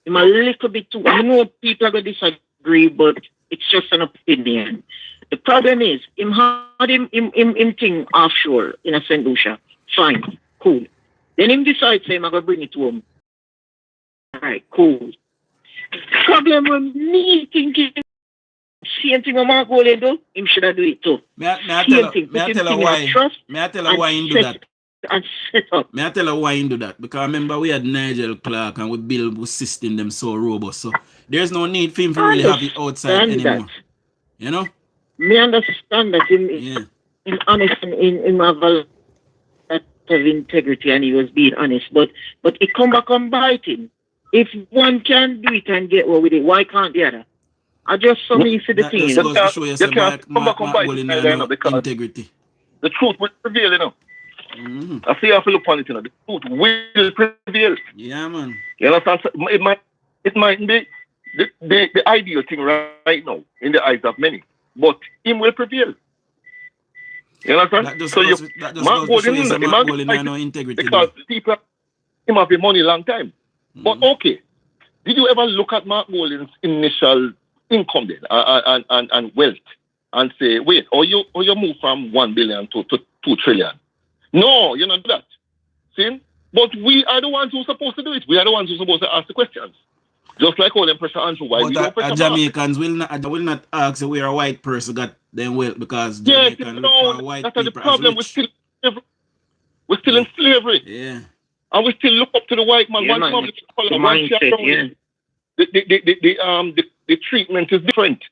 Him a little bit too. I know people are going to disagree, but it's just an opinion. The problem is, him had him thing offshore in a St. Lucia. Fine, cool. Then him decides, say, I'm going to bring it to him. All right, cool. The problem with me thinking, same thing with Mark Golding do, him should have do it too. May I tell her why he do that? And set up. May I tell her why he do that? Because I remember we had Nigel Clark and we build system them so robust. So there's no need for him to really have it outside anymore. That. Me understand that in honest and in my value of integrity and he was being honest. But it come back and bite him. If one can do it and get away with it, why can't the other? I just saw me see the thing. You can't come back and bite it because integrity. The truth will prevail, I see you have to look on it, the truth will prevail. Yeah, man. You understand? It might be the ideal thing right now in the eyes of many, but him will prevail. You understand? That just goes to show you Mark Golding has no integrity. Because people Him have been money long time. But okay, did you ever look at Mark Golding's initial income then and wealth and say, wait, or you move from 1 billion to 2 trillion? No, you not do that. See? But we are the ones who are supposed to do it. We are the ones who are supposed to ask the questions. Just like all them pressure Andrew. Why we don't pressure Jamaicans will not ask where a white person got them wealth because Jamaicans look for white that's people the problem. as rich. We're still in slavery. Yeah. And we still look up to the white man. Yeah, man. The mindset, the treatment is different.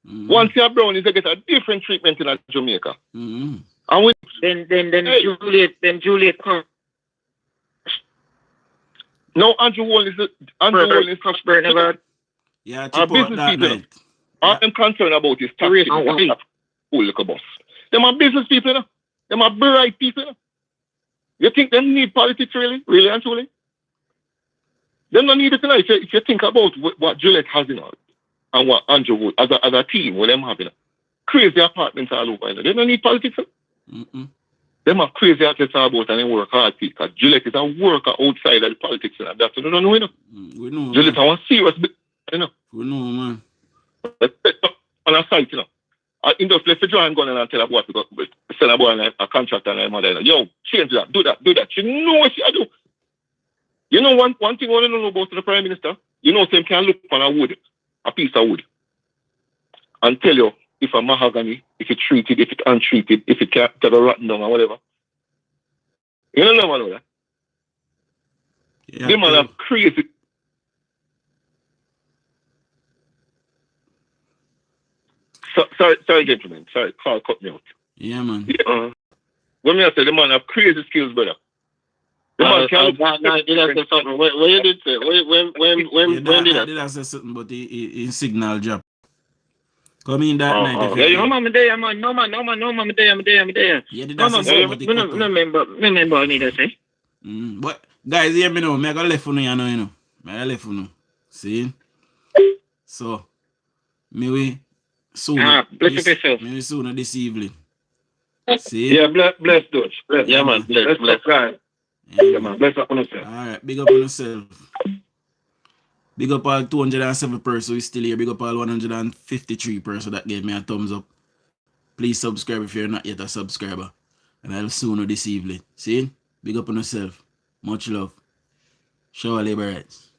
Once you're brown, you get a different treatment in Jamaica. Mm-hmm. And then Juliet comes. No, Andrew Wall is Crossburn about. Yeah, our business people. All I'm concerned about is taxes. Look at boss. Them are business people, you know? Them are bright people, you know? You think them need politics really? Really and truly? Them don't need it, you know? If you think about what Juliet has, you know, and what Andrew Wood, as a team, what them have, you know, crazy apartments all over, you know? They don't need politics, you know? Them are crazy athletes about and they work hard because Juliet is a worker outside of the politics, you know? That's what we don't know, you know? We know. Juliet is a serious business, you know? We know, man. On a site, you know. Industry, if you draw and gun and tell a boy to send a boy a contract and a mother, you know, yo, change that, do that. You know what you do. You know one thing I want to know about the Prime Minister? You know, some can look on a piece of wood, and tell you if a mahogany, if it's treated, if it's untreated, if it can't get a rotten down or whatever. You don't know about that. Yeah, they man have crazy. Sorry, gentlemen. Sorry, Carl cut me out. Yeah, man. When I say the man have crazy skills, brother. The man can't. Did I say something? What you did say? When did I? Did I say something? But he signal drop. Come in that night. Yeah, no man, there, man. No man, there. Yeah, did I say something? But he cut off. Remember, I need to say. But guys, hear me now. I got left for you, you know. I got left for you. See? So, maybe sooner. Bless yourself. Maybe sooner this evening. See? Yeah, bless Dutch. Bless. Yeah, man. Bless. Yeah, man. Bless up on yourself. Alright, big up on yourself. Big up all 207 persons who is still here. Big up all 153 persons that gave me a thumbs up. Please subscribe if you're not yet a subscriber. And I'll sooner this evening. See? Big up on yourself. Much love. Show all labor rights.